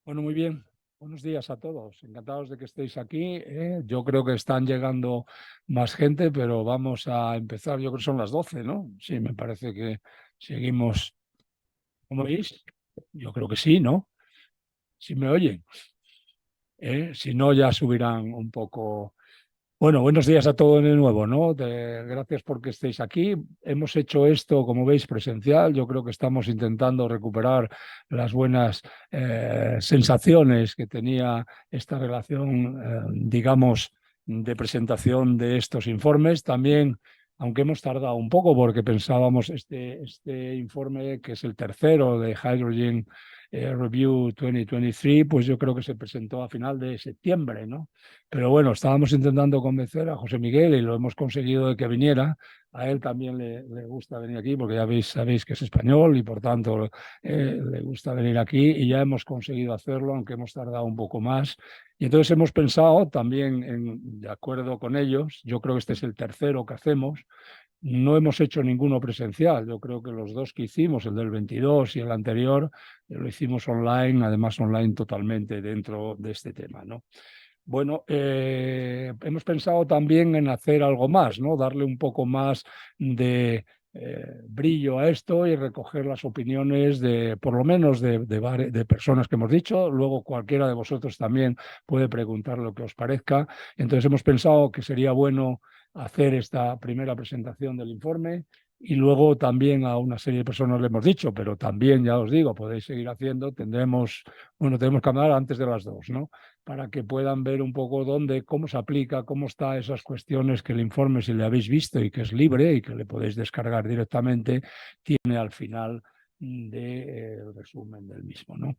Bueno, muy bien. Buenos días a todos. Encantados de que estéis aquí. Yo creo que están llegando más gente, pero vamos a empezar. Yo creo que son las 12, ¿no? Sí, me parece que seguimos. ¿Cómo veis? Yo creo que sí, ¿no? Si me oyen. Si no, ya subirán un poco. Bueno, buenos días a todos de nuevo, ¿no? Gracias por que estéis aquí. Hemos hecho esto, como veis, presencial. Yo creo que estamos intentando recuperar las buenas sensaciones que tenía esta relación, digamos, de presentación de estos informes. También, aunque hemos tardado un poco porque pensábamos este informe, que es el tercero de Hydrogen Review 2023, pues yo creo que se presentó a final de septiembre, ¿no? Pero bueno, estábamos intentando convencer a José Miguel y lo hemos conseguido de que viniera. A él también le gusta venir aquí porque ya sabéis que es español y por tanto le gusta venir aquí y ya hemos conseguido hacerlo, aunque hemos tardado un poco más. Y entonces hemos pensado también, de acuerdo con ellos, yo creo que este es el tercero que hacemos. No hemos hecho ninguno presencial. Yo creo que los dos que hicimos, el del 22 y el anterior, lo hicimos online, además online totalmente dentro de este tema, ¿no? Bueno, hemos pensado también en hacer algo más, ¿no? Darle un poco más de brillo a esto y recoger las opiniones de, por lo menos, de personas que hemos dicho. Luego cualquiera de vosotros también puede preguntar lo que os parezca. Entonces hemos pensado que sería bueno hacer esta primera presentación del informe. Y luego también a una serie de personas le hemos dicho, pero también, ya os digo, podéis seguir haciendo. Tenemos que hablar antes de las 2, ¿no? Para que puedan ver un poco cómo se aplica, cómo está esas cuestiones que el informe, si le habéis visto y que es libre y que le podéis descargar directamente, tiene al final del resumen del mismo, ¿no?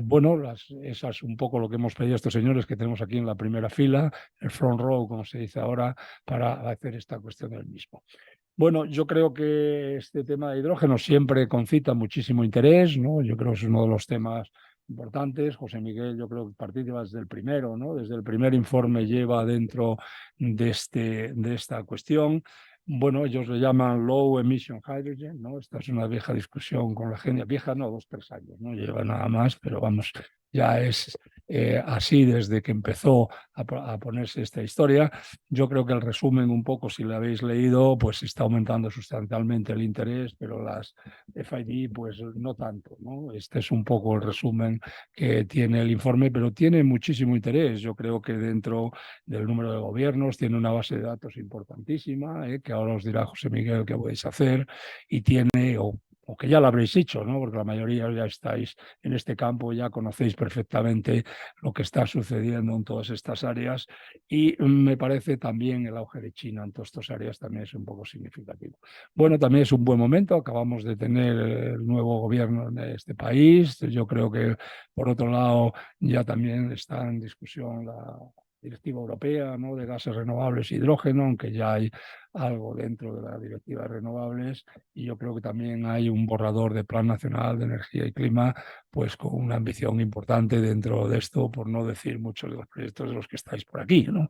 Bueno, esa es un poco lo que hemos pedido a estos señores que tenemos aquí en la primera fila, el front row, como se dice ahora, para hacer esta cuestión del mismo. Bueno, yo creo que este tema de hidrógeno siempre concita muchísimo interés, ¿no? Yo creo que es uno de los temas importantes. José Miguel, yo creo que participa desde el primero, ¿no? Desde el primer informe lleva dentro de esta cuestión. Bueno, ellos le llaman Low Emission Hydrogen, ¿no? Esta es una vieja discusión con la gente, vieja no, 2, 3 años, no lleva nada más, pero vamos, ya es así desde que empezó a ponerse esta historia. Yo creo que el resumen un poco, si lo habéis leído, pues está aumentando sustancialmente el interés, pero las FID pues no tanto, ¿no? Este es un poco el resumen que tiene el informe, pero tiene muchísimo interés. Yo creo que dentro del número de gobiernos tiene una base de datos importantísima, que ahora os dirá José Miguel qué podéis hacer, y tiene, o que ya lo habréis hecho, ¿no? Porque la mayoría ya estáis en este campo, ya conocéis perfectamente lo que está sucediendo en todas estas áreas y me parece también el auge de China en todas estas áreas también es un poco significativo. Bueno, también es un buen momento, acabamos de tener el nuevo gobierno en este país. Yo creo que, por otro lado, ya también está en discusión la Directiva Europea, ¿no?, de gases renovables e hidrógeno, aunque ya hay algo dentro de la Directiva de Renovables, y yo creo que también hay un borrador de Plan Nacional de Energía y Clima, pues con una ambición importante dentro de esto, por no decir muchos de los proyectos de los que estáis por aquí, ¿no?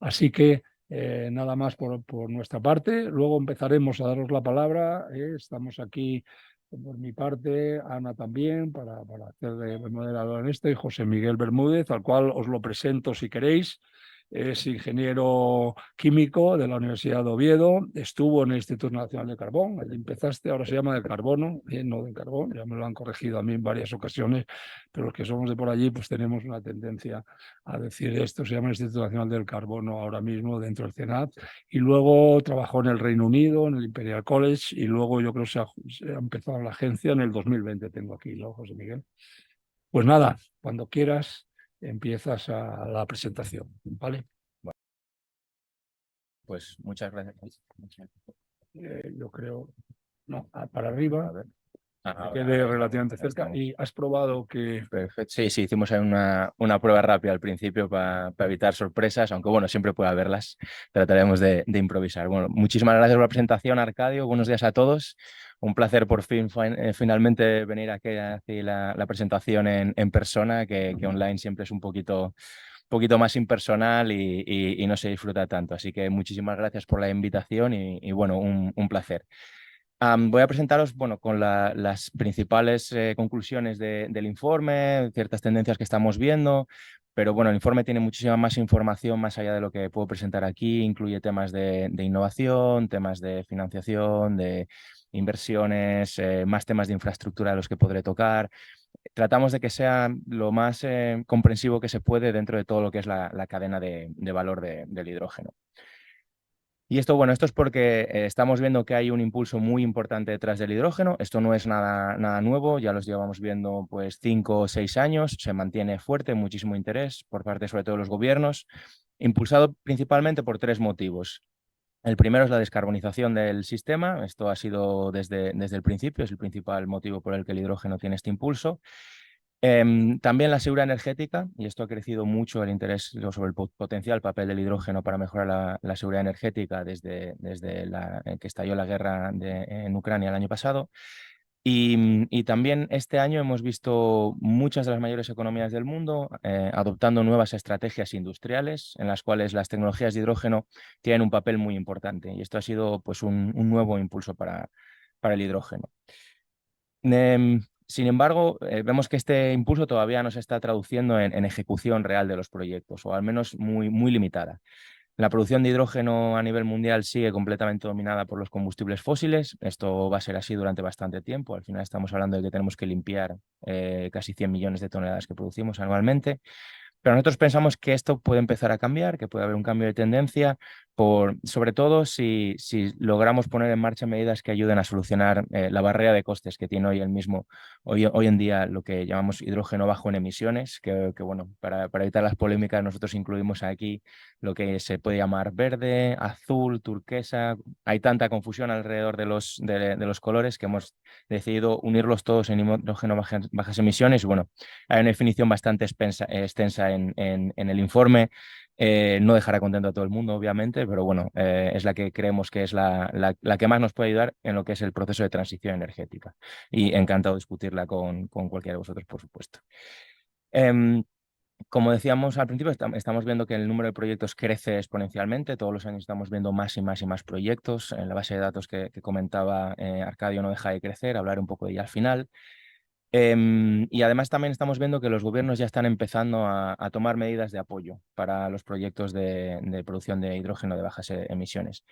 Así que nada más por nuestra parte. Luego empezaremos a daros la palabra. Estamos aquí por mi parte, Ana también, para hacer de moderador en esto, y José Miguel Bermúdez, al cual os lo presento si queréis. Es ingeniero químico de la Universidad de Oviedo, estuvo en el Instituto Nacional de Carbón, allí empezaste, ahora se llama de carbono, no de carbón, ya me lo han corregido a mí en varias ocasiones, pero los que somos de por allí pues tenemos una tendencia a decir esto, se llama el Instituto Nacional del Carbono ahora mismo dentro del CNAP, y luego trabajó en el Reino Unido, en el Imperial College, y luego yo creo que se ha empezado la agencia en el 2020, tengo aquí, ¿no, José Miguel? Pues nada, cuando quieras empiezas a la presentación, ¿vale? Bueno, pues muchas gracias. Yo creo, no, para arriba, A ver. que quede relativamente cerca. Y has probado que... Perfecto. Sí, sí, hicimos ahí una prueba rápida al principio para evitar sorpresas, aunque bueno, siempre puede haberlas. Trataremos de improvisar. Bueno, muchísimas gracias por la presentación, Arcadio. Buenos días a todos. Un placer por fin finalmente venir aquí a hacer la presentación en persona, que online siempre es un poquito más impersonal y no se disfruta tanto. Así que muchísimas gracias por la invitación y bueno, un placer. Voy a presentaros, bueno, con las principales conclusiones del informe, ciertas tendencias que estamos viendo, pero bueno, el informe tiene muchísima más información más allá de lo que puedo presentar aquí. Incluye temas de innovación, temas de financiación, de inversiones, más temas de infraestructura de los que podré tocar. Tratamos de que sea lo más comprensivo que se puede dentro de todo lo que es la cadena de valor del hidrógeno. Y esto, bueno, esto es porque estamos viendo que hay un impulso muy importante detrás del hidrógeno. Esto no es nada nuevo, ya los llevamos viendo pues 5 o 6 años, se mantiene fuerte, muchísimo interés por parte sobre todo de los gobiernos, impulsado principalmente por tres motivos. El primero es la descarbonización del sistema. Esto ha sido desde el principio, es el principal motivo por el que el hidrógeno tiene este impulso. También la seguridad energética, y esto ha crecido mucho el interés sobre el potencial papel del hidrógeno para mejorar la seguridad energética desde que estalló la guerra en Ucrania el año pasado. Y también este año hemos visto muchas de las mayores economías del mundo adoptando nuevas estrategias industriales en las cuales las tecnologías de hidrógeno tienen un papel muy importante. Y esto ha sido pues, un nuevo impulso para el hidrógeno. Sin embargo, vemos que este impulso todavía no se está traduciendo en ejecución real de los proyectos, o al menos muy limitada. La producción de hidrógeno a nivel mundial sigue completamente dominada por los combustibles fósiles. Esto va a ser así durante bastante tiempo. Al final estamos hablando de que tenemos que limpiar casi 100 millones de toneladas que producimos anualmente. Pero nosotros pensamos que esto puede empezar a cambiar, que puede haber un cambio de tendencia, sobre todo si logramos poner en marcha medidas que ayuden a solucionar la barrera de costes que tiene hoy en día lo que llamamos hidrógeno bajo en emisiones, que bueno, para evitar las polémicas nosotros incluimos aquí lo que se puede llamar verde, azul, turquesa. Hay tanta confusión alrededor de los colores que hemos decidido unirlos todos en hidrógeno bajas emisiones. Y bueno, hay una definición bastante extensa en el informe. No dejará contento a todo el mundo, obviamente, pero bueno, es la que creemos que es la que más nos puede ayudar en lo que es el proceso de transición energética. Y encantado de discutirla con cualquiera de vosotros, por supuesto. Em, Como decíamos al principio, estamos viendo que el número de proyectos crece exponencialmente. Todos los años estamos viendo más y más y más proyectos. En la base de datos que comentaba Arcadio no deja de crecer, hablar un poco de ella al final. Y además también estamos viendo que los gobiernos ya están empezando a tomar medidas de apoyo para los proyectos de producción de hidrógeno de bajas emisiones.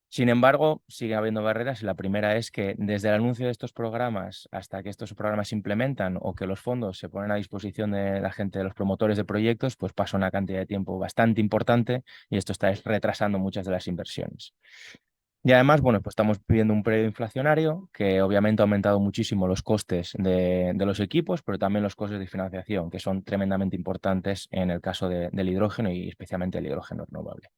Sin embargo, sigue habiendo barreras y la primera es que desde el anuncio de estos programas hasta que estos programas se implementan o que los fondos se ponen a disposición de la gente, de los promotores de proyectos, pues pasa una cantidad de tiempo bastante importante y esto está retrasando muchas de las inversiones. Y además, bueno, pues estamos viviendo un periodo inflacionario que obviamente ha aumentado muchísimo los costes de los equipos, pero también los costes de financiación, que son tremendamente importantes en el caso del hidrógeno y especialmente el hidrógeno renovable.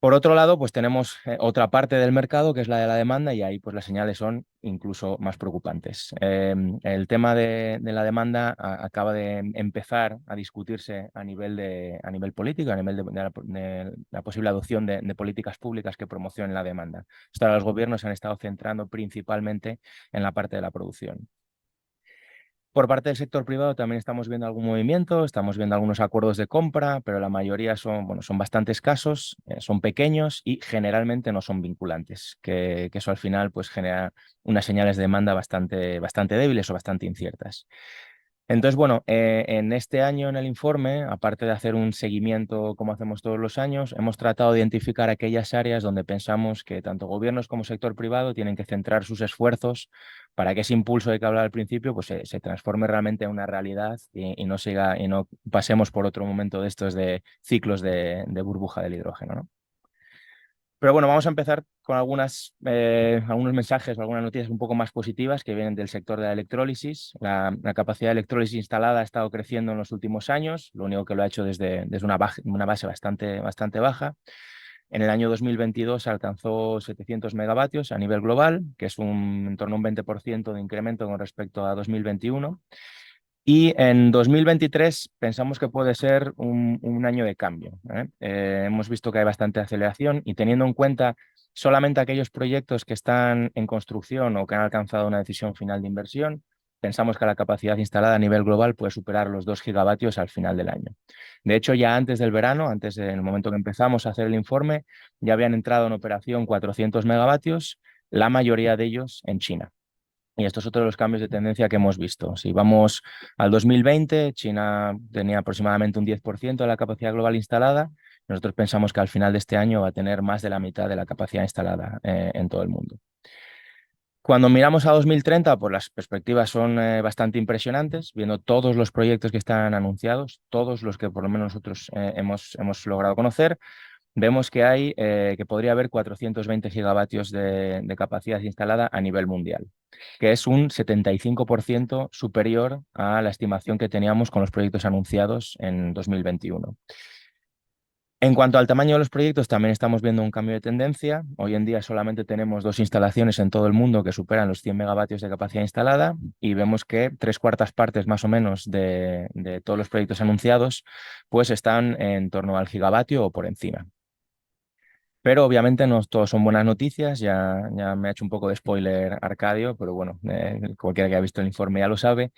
Por otro lado, pues tenemos otra parte del mercado que es la de la demanda y ahí pues las señales son incluso más preocupantes. El tema de la demanda acaba de empezar a discutirse a nivel político, a nivel de la posible adopción de políticas públicas que promocionen la demanda. Hasta ahora los gobiernos se han estado centrando principalmente en la parte de la producción. Por parte del sector privado también estamos viendo algún movimiento, estamos viendo algunos acuerdos de compra, pero la mayoría son bastante escasos, son pequeños y generalmente no son vinculantes, que eso al final pues, genera unas señales de demanda bastante débiles o bastante inciertas. Entonces, bueno, en este año en el informe, aparte de hacer un seguimiento como hacemos todos los años, hemos tratado de identificar aquellas áreas donde pensamos que tanto gobiernos como sector privado tienen que centrar sus esfuerzos para que ese impulso de que hablaba al principio pues, se transforme realmente en una realidad y no pasemos por otro momento de estos de ciclos de burbuja del hidrógeno, ¿no? Pero bueno, vamos a empezar con algunos mensajes o algunas noticias un poco más positivas que vienen del sector de la electrólisis. La capacidad de electrólisis instalada ha estado creciendo en los últimos años, lo único que lo ha hecho desde una base bastante baja. En el año 2022 alcanzó 700 megavatios a nivel global, que es en torno a un 20% de incremento con respecto a 2021. Y en 2023 pensamos que puede ser un año de cambio, ¿eh? Hemos visto que hay bastante aceleración y teniendo en cuenta solamente aquellos proyectos que están en construcción o que han alcanzado una decisión final de inversión, pensamos que la capacidad instalada a nivel global puede superar los 2 gigavatios al final del año. De hecho, ya antes del verano, en el momento que empezamos a hacer el informe, ya habían entrado en operación 400 megavatios la mayoría de ellos en China. Y esto es otro de los cambios de tendencia que hemos visto. Si vamos al 2020, China tenía aproximadamente un 10% de la capacidad global instalada. Nosotros pensamos que al final de este año va a tener más de la mitad de la capacidad instalada en todo el mundo. Cuando miramos a 2030, pues las perspectivas son bastante impresionantes, viendo todos los proyectos que están anunciados, todos los que por lo menos nosotros hemos logrado conocer. Vemos que que podría haber 420 gigavatios de capacidad instalada a nivel mundial, que es un 75% superior a la estimación que teníamos con los proyectos anunciados en 2021. En cuanto al tamaño de los proyectos, también estamos viendo un cambio de tendencia. Hoy en día solamente tenemos 2 instalaciones en todo el mundo que superan los 100 megavatios de capacidad instalada y vemos que 3/4 partes más o menos de todos los proyectos anunciados pues están en torno al gigavatio o por encima. Pero obviamente no todos son buenas noticias, ya me ha hecho un poco de spoiler Arcadio, pero bueno, cualquiera que haya visto el informe ya lo sabe.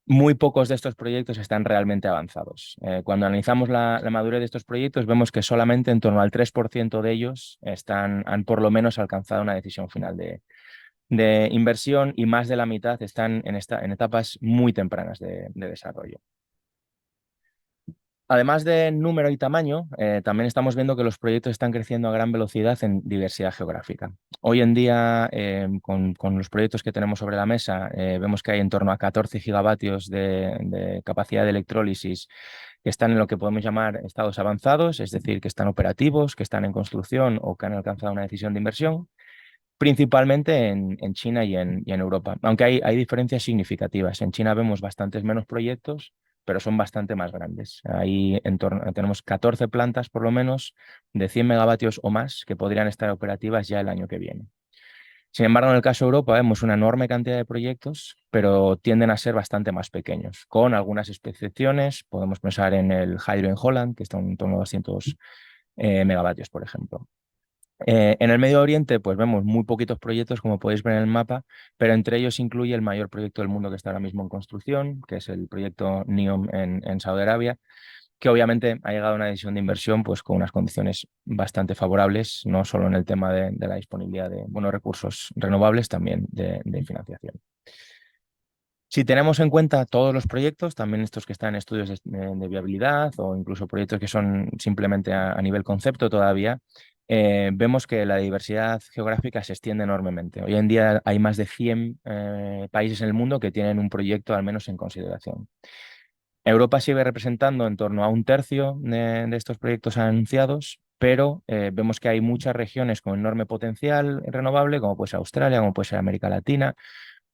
Muy pocos de estos proyectos están realmente avanzados. Cuando analizamos la madurez de estos proyectos, vemos que solamente en torno al 3% de ellos han por lo menos alcanzado una decisión final de inversión y más de la mitad están en etapas muy tempranas de desarrollo. Además de número y tamaño, también estamos viendo que los proyectos están creciendo a gran velocidad en diversidad geográfica. Hoy en día, con los proyectos que tenemos sobre la mesa, vemos que hay en torno a 14 gigavatios de capacidad de electrólisis que están en lo que podemos llamar estados avanzados, es decir, que están operativos, que están en construcción o que han alcanzado una decisión de inversión, principalmente en China y en Europa. Aunque hay diferencias significativas. En China vemos bastantes menos proyectos, pero son bastante más grandes. Ahí tenemos 14 plantas, por lo menos, de 100 megavatios o más, que podrían estar operativas ya el año que viene. Sin embargo, en el caso de Europa vemos una enorme cantidad de proyectos, pero tienden a ser bastante más pequeños, con algunas excepciones. Podemos pensar en el Hydro en Holland, que está en torno a 200 megavatios, por ejemplo. En el Medio Oriente, pues vemos muy poquitos proyectos, como podéis ver en el mapa, pero entre ellos incluye el mayor proyecto del mundo que está ahora mismo en construcción, que es el proyecto NEOM en Saudi Arabia, que obviamente ha llegado a una decisión de inversión pues, con unas condiciones bastante favorables, no solo en el tema de la disponibilidad de buenos recursos renovables, también de financiación. Si tenemos en cuenta todos los proyectos, también estos que están en estudios de viabilidad o incluso proyectos que son simplemente a nivel concepto todavía, vemos que la diversidad geográfica se extiende enormemente. Hoy en día hay más de 100 países en el mundo que tienen un proyecto al menos en consideración. Europa sigue representando en torno a un tercio de estos proyectos anunciados, pero vemos que hay muchas regiones con enorme potencial renovable, como puede ser Australia, como puede ser América Latina,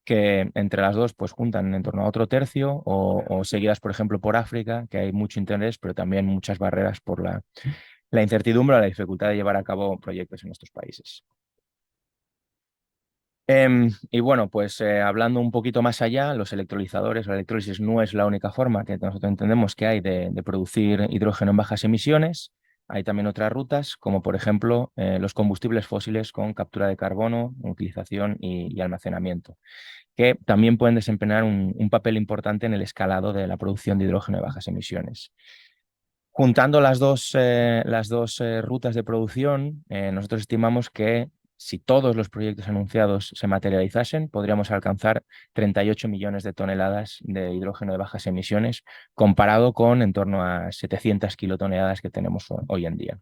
que entre las dos pues juntan en torno a otro tercio o seguidas, por ejemplo, por África, que hay mucho interés, pero también muchas barreras por la incertidumbre o la dificultad de llevar a cabo proyectos en estos países. Y bueno, pues hablando un poquito más allá, los electrolizadores, la electrólisis no es la única forma que nosotros entendemos que hay de producir hidrógeno en bajas emisiones. Hay también otras rutas, como por ejemplo los combustibles fósiles con captura de carbono, utilización y almacenamiento, que también pueden desempeñar un papel importante en el escalado de la producción de hidrógeno de bajas emisiones. Juntando las dos rutas de producción, nosotros estimamos que si todos los proyectos anunciados se materializasen, podríamos alcanzar 38 millones de toneladas de hidrógeno de bajas emisiones, comparado con en torno a 700 kilotoneladas que tenemos hoy en día.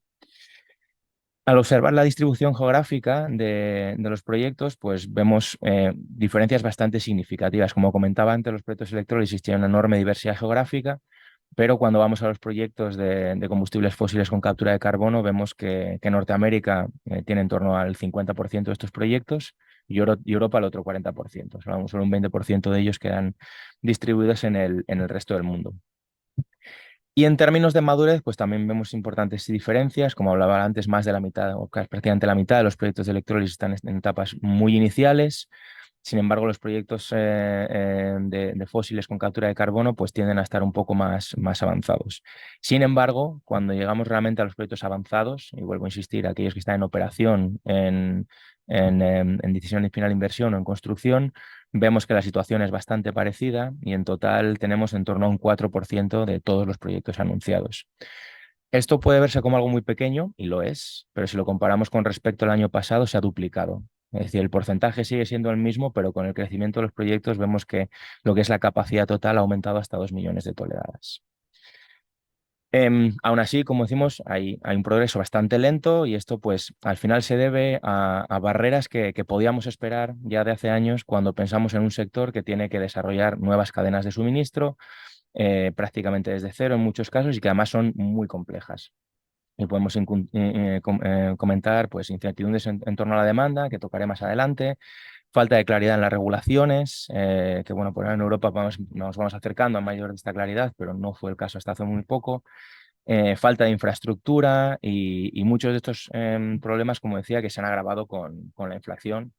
Al observar la distribución geográfica de los proyectos, pues vemos diferencias bastante significativas. Como comentaba antes, los proyectos de electrólisis tienen una enorme diversidad geográfica, pero cuando vamos a los proyectos de combustibles fósiles con captura de carbono, vemos que Norteamérica tiene en torno al 50% de estos proyectos y Europa al otro 40%. Solo un 20% de ellos quedan distribuidos en el resto del mundo. Y en términos de madurez, pues también vemos importantes diferencias. Como hablaba antes, más de la mitad, o casi prácticamente la mitad de los proyectos de electrólisis están en etapas muy iniciales. Sin embargo, los proyectos de fósiles con captura de carbono pues tienden a estar un poco más avanzados. Sin embargo, cuando llegamos realmente a los proyectos avanzados, y vuelvo a insistir, aquellos que están en operación, en decisión final de inversión o en construcción, vemos que la situación es bastante parecida y en total tenemos en torno a un 4% de todos los proyectos anunciados. Esto puede verse como algo muy pequeño, y lo es, pero si lo comparamos con respecto al año pasado, se ha duplicado. Es decir, el porcentaje sigue siendo el mismo, pero con el crecimiento de los proyectos vemos que lo que es la capacidad total ha aumentado hasta 2 millones de toneladas. Aún así, como decimos, hay un progreso bastante lento y esto pues al final se debe a barreras que podíamos esperar ya de hace años cuando pensamos en un sector que tiene que desarrollar nuevas cadenas de suministro, prácticamente desde cero en muchos casos y que además son muy complejas. Y podemos comentar pues, incertidumbres en torno a la demanda, que tocaré más adelante, falta de claridad en las regulaciones, que bueno, por ahora en Europa nos vamos acercando a mayor de esta claridad, pero no fue el caso hasta hace muy poco. Falta de infraestructura y muchos de estos problemas, como decía, que se han agravado con la inflación,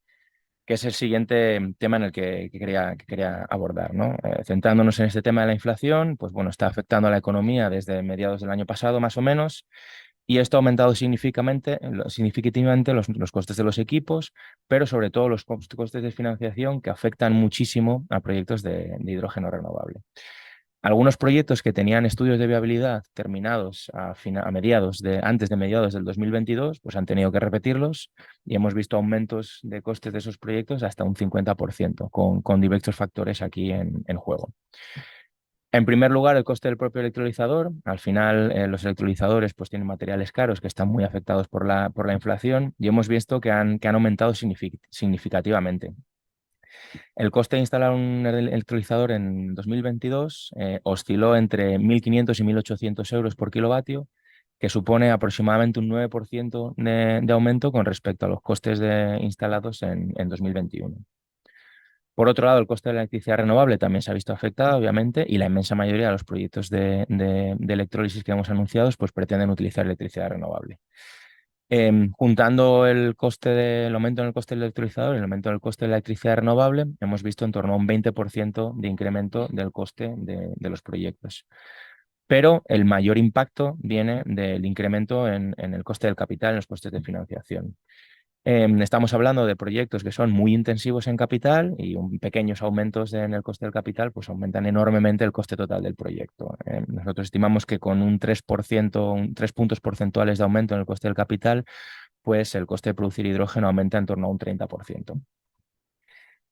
que es el siguiente tema en el que quería abordar, ¿no? Centrándonos en este tema de la inflación, pues bueno, está afectando a la economía desde mediados del año pasado, más o menos, y esto ha aumentado significativamente los costes de los equipos, pero sobre todo los costes de financiación que afectan muchísimo a proyectos de hidrógeno renovable. Algunos proyectos que tenían estudios de viabilidad terminados antes de mediados del 2022, pues han tenido que repetirlos y hemos visto aumentos de costes de esos proyectos hasta un 50%, con diversos factores aquí en juego. En primer lugar, el coste del propio electrolizador. Al final, los electrolizadores pues, tienen materiales caros que están muy afectados por la inflación y hemos visto que han aumentado significativamente. El coste de instalar un electrolizador en 2022 osciló entre 1.500 y 1.800 euros por kilovatio, que supone aproximadamente un 9% de aumento con respecto a los costes instalados en 2021. Por otro lado, el coste de la electricidad renovable también se ha visto afectado, obviamente, y la inmensa mayoría de los proyectos de electrólisis que hemos anunciado pues pretenden utilizar electricidad renovable. Juntando el aumento en el coste del electrolizador y el aumento del coste de la electricidad renovable, hemos visto en torno a un 20% de incremento del coste de los proyectos. Pero el mayor impacto viene del incremento en el coste del capital, en los costes de financiación. Estamos hablando de proyectos que son muy intensivos en capital y pequeños aumentos en el coste del capital pues aumentan enormemente el coste total del proyecto. Nosotros estimamos que con un 3%, 3 puntos porcentuales de aumento en el coste del capital, pues el coste de producir hidrógeno aumenta en torno a un 30%.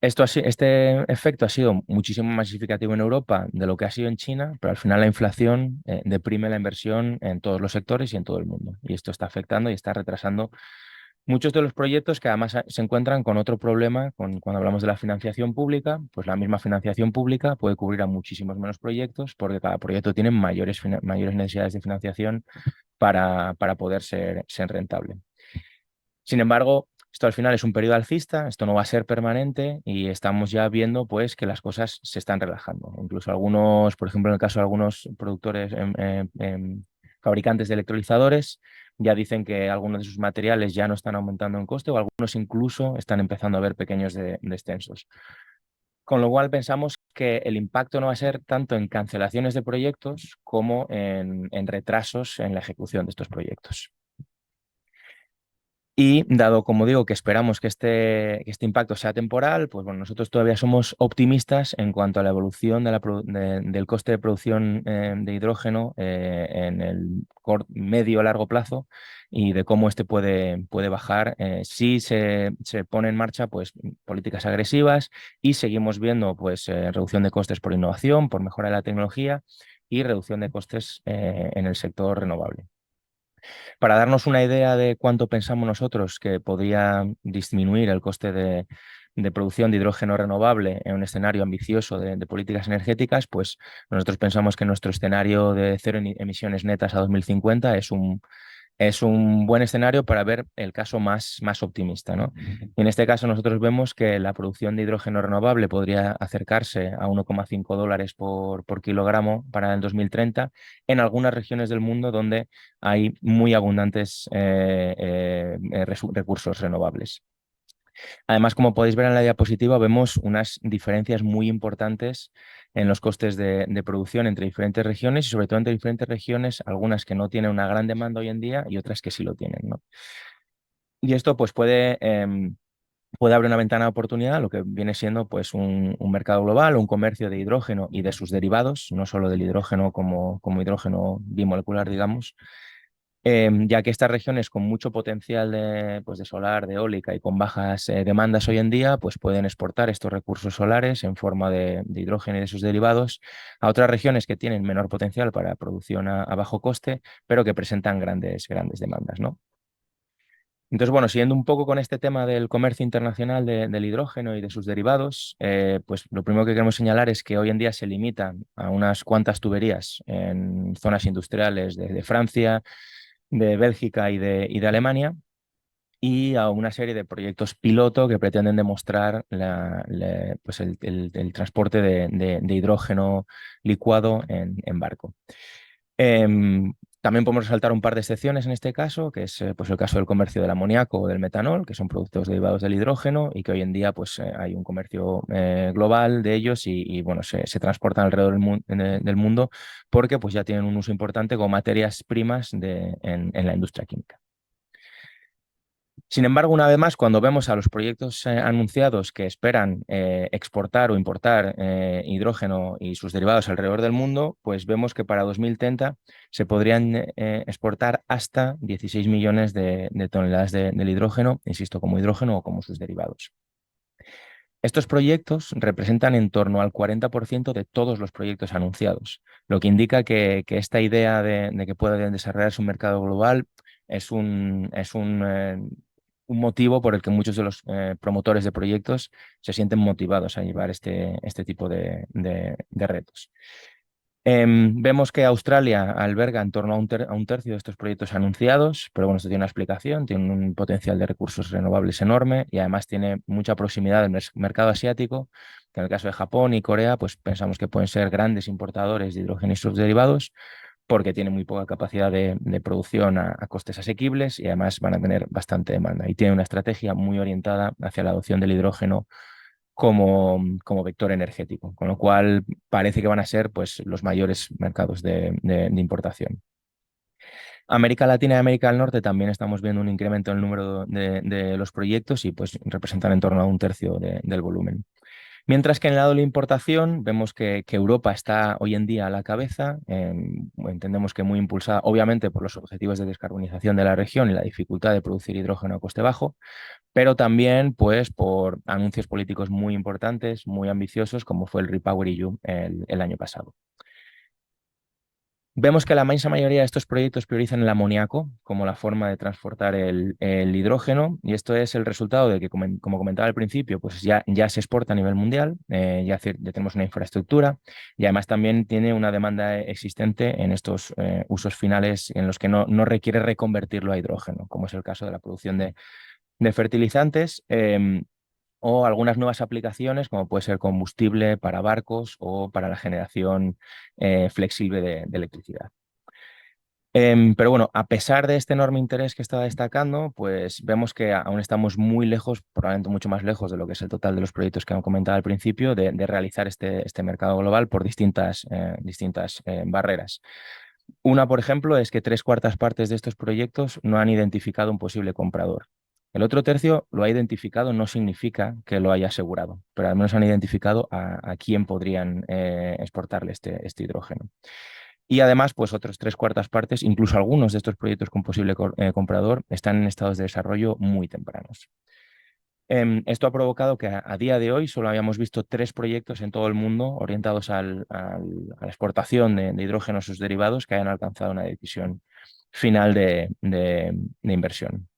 Este efecto ha sido muchísimo más significativo en Europa de lo que ha sido en China, pero al final la inflación deprime la inversión en todos los sectores y en todo el mundo. Y esto está afectando y está retrasando muchos de los proyectos que además se encuentran con otro problema cuando hablamos de la financiación pública, pues la misma financiación pública puede cubrir a muchísimos menos proyectos porque cada proyecto tiene mayores necesidades de financiación para poder ser rentable. Sin embargo, esto al final es un periodo alcista, esto no va a ser permanente y estamos ya viendo pues, que las cosas se están relajando. Incluso algunos, por ejemplo, en el caso de algunos productores, fabricantes de electrolizadores, ya dicen que algunos de sus materiales ya no están aumentando en coste o algunos incluso están empezando a ver pequeños descensos. Con lo cual pensamos que el impacto no va a ser tanto en cancelaciones de proyectos como en retrasos en la ejecución de estos proyectos. Y dado, como digo, que esperamos que este impacto sea temporal, pues bueno, nosotros todavía somos optimistas en cuanto a la evolución del coste de producción de hidrógeno en el medio a largo plazo y de cómo este puede bajar si se pone en marcha pues, políticas agresivas y seguimos viendo pues, reducción de costes por innovación, por mejora de la tecnología y reducción de costes en el sector renovable. Para darnos una idea de cuánto pensamos nosotros que podría disminuir el coste de producción de hidrógeno renovable en un escenario ambicioso de políticas energéticas, pues nosotros pensamos que nuestro escenario de cero emisiones netas a 2050 es un buen escenario para ver el caso más optimista, ¿no? Y en este caso nosotros vemos que la producción de hidrógeno renovable podría acercarse a 1,5 dólares por kilogramo para el 2030 en algunas regiones del mundo donde hay muy abundantes recursos renovables. Además, como podéis ver en la diapositiva, vemos unas diferencias muy importantes en los costes de producción entre diferentes regiones y sobre todo entre diferentes regiones, algunas que no tienen una gran demanda hoy en día y otras que sí lo tienen, ¿no? Y esto pues puede abrir una ventana de oportunidad, lo que viene siendo pues un mercado global, un comercio de hidrógeno y de sus derivados, no solo del hidrógeno como hidrógeno bimolecular, digamos, ya que estas regiones con mucho potencial pues de solar, de eólica y con bajas demandas hoy en día, pues pueden exportar estos recursos solares en forma de hidrógeno y de sus derivados a otras regiones que tienen menor potencial para producción a bajo coste, pero que presentan grandes demandas, ¿no? Entonces, bueno, siguiendo un poco con este tema del comercio internacional del hidrógeno y de sus derivados, pues lo primero que queremos señalar es que hoy en día se limitan a unas cuantas tuberías en zonas industriales de Francia, de Bélgica y de Alemania, y a una serie de proyectos piloto que pretenden demostrar pues el transporte de hidrógeno licuado en barco. También podemos resaltar un par de excepciones en este caso, que es pues el caso del comercio del amoníaco o del metanol, que son productos derivados del hidrógeno y que hoy en día pues, hay un comercio global de ellos y, bueno, se transportan alrededor del mundo porque pues, ya tienen un uso importante como materias primas en la industria química. Sin embargo, una vez más, cuando vemos a los proyectos anunciados que esperan exportar o importar hidrógeno y sus derivados alrededor del mundo, pues vemos que para 2030 se podrían exportar hasta 16 millones de toneladas del hidrógeno, insisto, como hidrógeno o como sus derivados. Estos proyectos representan en torno al 40% de todos los proyectos anunciados, lo que indica que esta idea de que pueda desarrollarse un mercado global es un motivo por el que muchos de los promotores de proyectos se sienten motivados a llevar este tipo de retos. Vemos que Australia alberga en torno a un tercio de estos proyectos anunciados, pero bueno, esto tiene una explicación, tiene un potencial de recursos renovables enorme y además tiene mucha proximidad del mercado asiático, que en el caso de Japón y Corea, pues pensamos que pueden ser grandes importadores de hidrógeno y sus derivados, porque tienen muy poca capacidad de producción a costes asequibles y además van a tener bastante demanda. Y tienen una estrategia muy orientada hacia la adopción del hidrógeno como vector energético, con lo cual parece que van a ser pues, los mayores mercados de importación. América Latina y América del Norte también estamos viendo un incremento en el número de los proyectos y pues representan en torno a un tercio del volumen. Mientras que en el lado de la importación vemos que Europa está hoy en día a la cabeza, entendemos que muy impulsada obviamente por los objetivos de descarbonización de la región y la dificultad de producir hidrógeno a coste bajo, pero también pues por anuncios políticos muy importantes, muy ambiciosos, como fue el REPowerEU el año pasado. Vemos que la inmensa mayoría de estos proyectos priorizan el amoníaco como la forma de transportar el hidrógeno y esto es el resultado de que, como comentaba al principio, pues ya se exporta a nivel mundial, ya tenemos una infraestructura y además también tiene una demanda existente en estos usos finales en los que no requiere reconvertirlo a hidrógeno, como es el caso de la producción de fertilizantes. O algunas nuevas aplicaciones, como puede ser combustible para barcos o para la generación flexible de electricidad. Pero bueno, a pesar de este enorme interés que estaba destacando, pues vemos que aún estamos muy lejos, probablemente mucho más lejos de lo que es el total de los proyectos que hemos comentado al principio, de realizar este mercado global por distintas barreras. Una, por ejemplo, es que 3/4 de estos proyectos no han identificado un posible comprador. El otro tercio lo ha identificado, no significa que lo haya asegurado, pero al menos han identificado a quién podrían exportarle este hidrógeno. Y además, pues otros 3/4, incluso algunos de estos proyectos con posible comprador, están en estados de desarrollo muy tempranos. Esto ha provocado que a día de hoy solo habíamos visto 3 proyectos en todo el mundo orientados a la exportación de hidrógeno y sus derivados que hayan alcanzado una decisión final de inversión.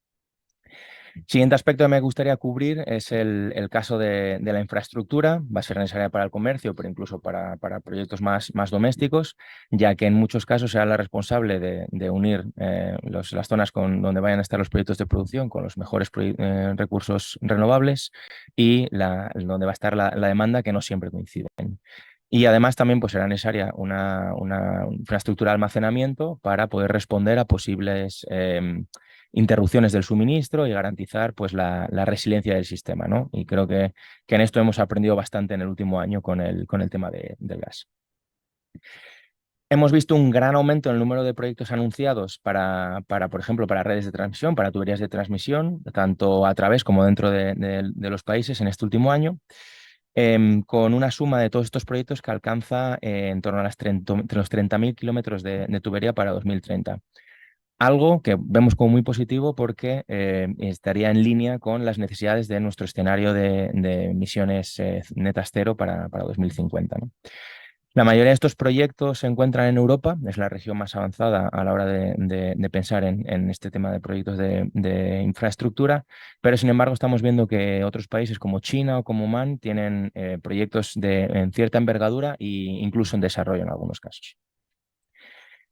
Siguiente aspecto que me gustaría cubrir es el caso de la infraestructura. Va a ser necesaria para el comercio, pero incluso para proyectos más domésticos, ya que en muchos casos será la responsable de unir las zonas donde vayan a estar los proyectos de producción con los mejores recursos renovables y donde va a estar la demanda que no siempre coinciden. Y además también pues, será necesaria una infraestructura de almacenamiento para poder responder a posibles interrupciones del suministro y garantizar pues, la resiliencia del sistema, ¿no? Y creo que en esto hemos aprendido bastante en el último año con el tema del gas. Hemos visto un gran aumento en el número de proyectos anunciados por ejemplo, para redes de transmisión, para tuberías de transmisión, tanto a través como dentro de los países en este último año, con una suma de todos estos proyectos que alcanza en torno a los 30.000 kilómetros de tubería para 2030. Algo que vemos como muy positivo porque estaría en línea con las necesidades de nuestro escenario de emisiones netas cero para 2050, ¿no? La mayoría de estos proyectos se encuentran en Europa, es la región más avanzada a la hora de pensar en este tema de proyectos de infraestructura, pero sin embargo estamos viendo que otros países como China o como Oman tienen proyectos en cierta envergadura e incluso en desarrollo en algunos casos.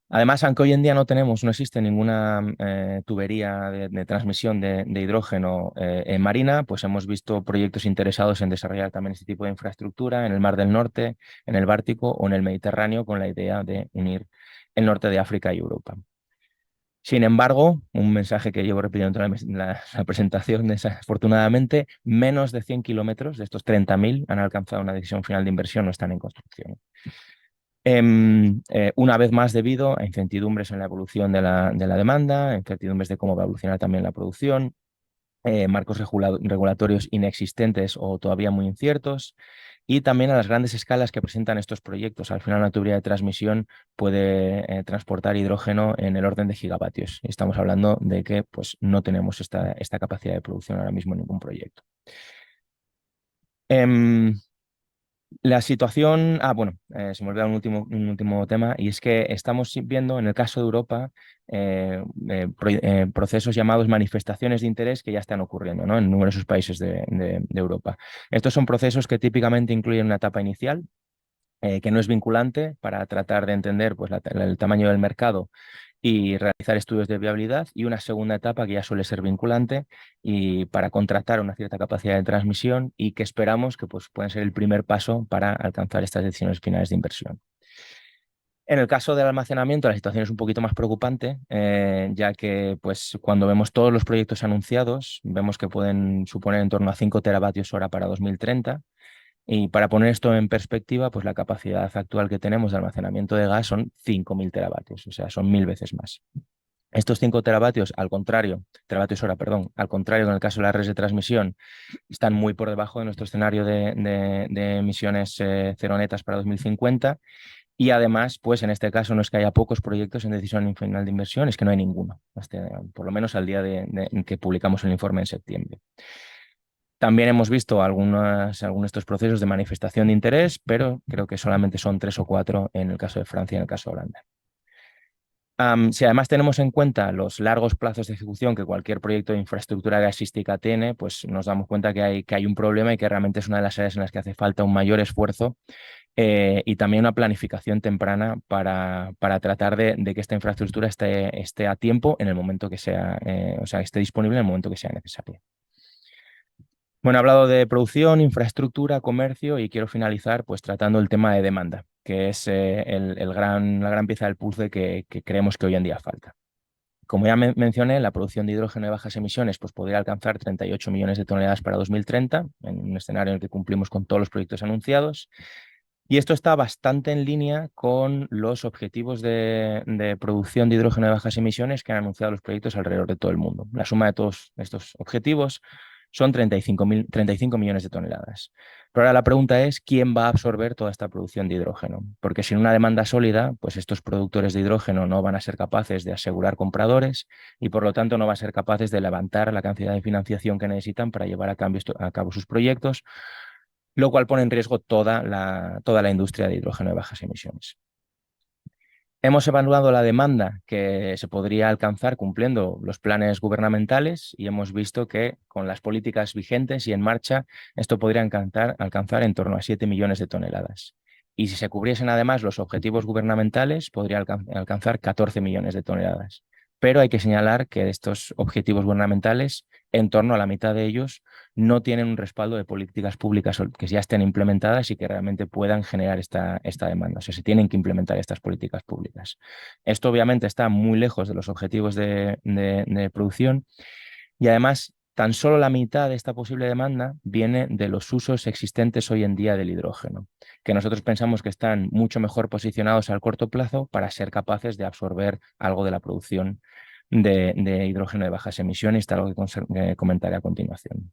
Además, aunque hoy en día no existe ninguna tubería de transmisión de hidrógeno en marina, pues hemos visto proyectos interesados en desarrollar también este tipo de infraestructura en el Mar del Norte, en el Báltico o en el Mediterráneo, con la idea de unir el norte de África y Europa. Sin embargo, un mensaje que llevo repitiendo toda la presentación es, afortunadamente, menos de 100 kilómetros de estos 30.000 han alcanzado una decisión final de inversión o están en construcción. Una vez más debido a incertidumbres en la evolución de la demanda, incertidumbres de cómo va a evolucionar también la producción, marcos regulatorios inexistentes o todavía muy inciertos, y también a las grandes escalas que presentan estos proyectos. Al final, una tubería de transmisión puede transportar hidrógeno en el orden de gigavatios. Estamos hablando de que pues, no tenemos esta capacidad de producción ahora mismo en ningún proyecto. Em, La situación, bueno, se me olvidó un último tema, y es que estamos viendo en el caso de Europa procesos llamados manifestaciones de interés que ya están ocurriendo, ¿no?, en numerosos países de Europa. Estos son procesos que típicamente incluyen una etapa inicial que no es vinculante para tratar de entender pues, el tamaño del mercado y realizar estudios de viabilidad, y una segunda etapa que ya suele ser vinculante y para contratar una cierta capacidad de transmisión y que esperamos que pues, pueden ser el primer paso para alcanzar estas decisiones finales de inversión. En el caso del almacenamiento, la situación es un poquito más preocupante, ya que pues, cuando vemos todos los proyectos anunciados, vemos que pueden suponer en torno a 5 teravatios hora para 2030. Y para poner esto en perspectiva, pues la capacidad actual que tenemos de almacenamiento de gas son 5.000 teravatios, o sea, son 1.000 veces más. Estos 5 teravatios, teravatios hora, perdón, al contrario, en el caso de las redes de transmisión, están muy por debajo de nuestro escenario de emisiones cero netas para 2050. Y además, pues en este caso no es que haya pocos proyectos en decisión final de inversión, es que no hay ninguno, por lo menos al día en que publicamos el informe en septiembre. También hemos visto algunos de estos procesos de manifestación de interés, pero creo que solamente son 3 o 4 en el caso de Francia y en el caso de Holanda. Si además tenemos en cuenta los largos plazos de ejecución que cualquier proyecto de infraestructura gasística tiene, pues nos damos cuenta que hay un problema y que realmente es una de las áreas en las que hace falta un mayor esfuerzo y también una planificación temprana para tratar de que esta infraestructura esté a tiempo en el momento que sea, o sea, esté disponible en el momento que sea necesario. Bueno, he hablado de producción, infraestructura, comercio y quiero finalizar pues tratando el tema de demanda, que es la gran pieza del puzzle que creemos que hoy en día falta. Como ya mencioné, la producción de hidrógeno de bajas emisiones pues, podría alcanzar 38 millones de toneladas para 2030, en un escenario en el que cumplimos con todos los proyectos anunciados. Y esto está bastante en línea con los objetivos de producción de hidrógeno de bajas emisiones que han anunciado los proyectos alrededor de todo el mundo. La suma de todos estos objetivos son 35 millones de toneladas. Pero ahora la pregunta es, ¿quién va a absorber toda esta producción de hidrógeno? Porque sin una demanda sólida, pues estos productores de hidrógeno no van a ser capaces de asegurar compradores y por lo tanto no van a ser capaces de levantar la cantidad de financiación que necesitan para llevar a cabo sus proyectos, lo cual pone en riesgo toda la industria de hidrógeno de bajas emisiones. Hemos evaluado la demanda que se podría alcanzar cumpliendo los planes gubernamentales y hemos visto que con las políticas vigentes y en marcha esto podría alcanzar en torno a 7 millones de toneladas. Y si se cubriesen además los objetivos gubernamentales, podría alcanzar 14 millones de toneladas. Pero hay que señalar que estos objetivos gubernamentales, en torno a la mitad de ellos, no tienen un respaldo de políticas públicas que ya estén implementadas y que realmente puedan generar esta demanda. O sea, se tienen que implementar estas políticas públicas. Esto obviamente está muy lejos de los objetivos de producción y además tan solo la mitad de esta posible demanda viene de los usos existentes hoy en día del hidrógeno, que nosotros pensamos que están mucho mejor posicionados al corto plazo para ser capaces de absorber algo de la producción de hidrógeno de bajas emisiones, tal que comentaré a continuación.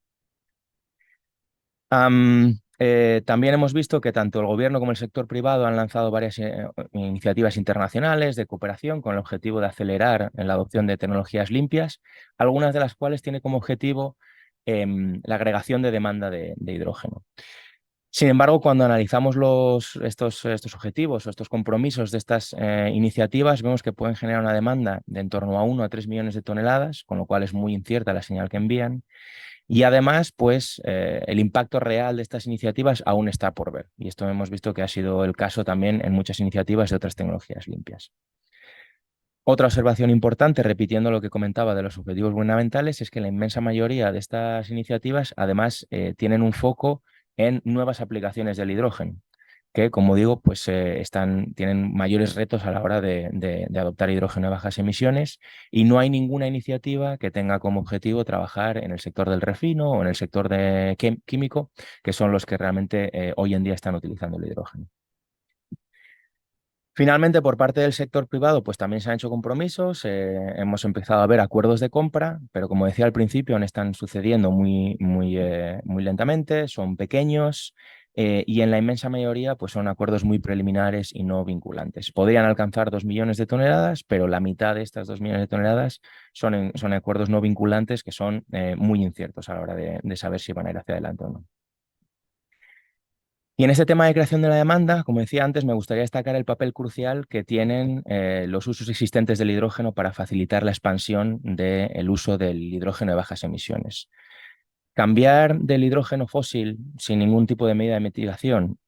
También hemos visto que tanto el gobierno como el sector privado han lanzado varias iniciativas internacionales de cooperación con el objetivo de acelerar en la adopción de tecnologías limpias, algunas de las cuales tienen como objetivo la agregación de demanda de hidrógeno. Sin embargo, cuando analizamos estos objetivos o estos compromisos de estas iniciativas, vemos que pueden generar una demanda de en torno a 1 a 3 millones de toneladas, con lo cual es muy incierta la señal que envían. Y además, pues el impacto real de estas iniciativas aún está por ver. Y esto hemos visto que ha sido el caso también en muchas iniciativas de otras tecnologías limpias. Otra observación importante, repitiendo lo que comentaba de los objetivos gubernamentales, es que la inmensa mayoría de estas iniciativas además tienen un foco en nuevas aplicaciones del hidrógeno, que, como digo, pues tienen mayores retos a la hora de adoptar hidrógeno de bajas emisiones, y no hay ninguna iniciativa que tenga como objetivo trabajar en el sector del refino o en el sector químico, que son los que realmente hoy en día están utilizando el hidrógeno. Finalmente, por parte del sector privado, pues también se han hecho compromisos, hemos empezado a ver acuerdos de compra, pero como decía al principio, aún están sucediendo muy lentamente, son pequeños y en la inmensa mayoría pues son acuerdos muy preliminares y no vinculantes. Podrían alcanzar 2 millones de toneladas, pero la mitad de estas 2 millones de toneladas son acuerdos no vinculantes que son muy inciertos a la hora de saber si van a ir hacia adelante o no. Y en este tema de creación de la demanda, como decía antes, me gustaría destacar el papel crucial que tienen los usos existentes del hidrógeno para facilitar la expansión del uso del hidrógeno de bajas emisiones. Cambiar del hidrógeno fósil sin ningún tipo de medida de mitigación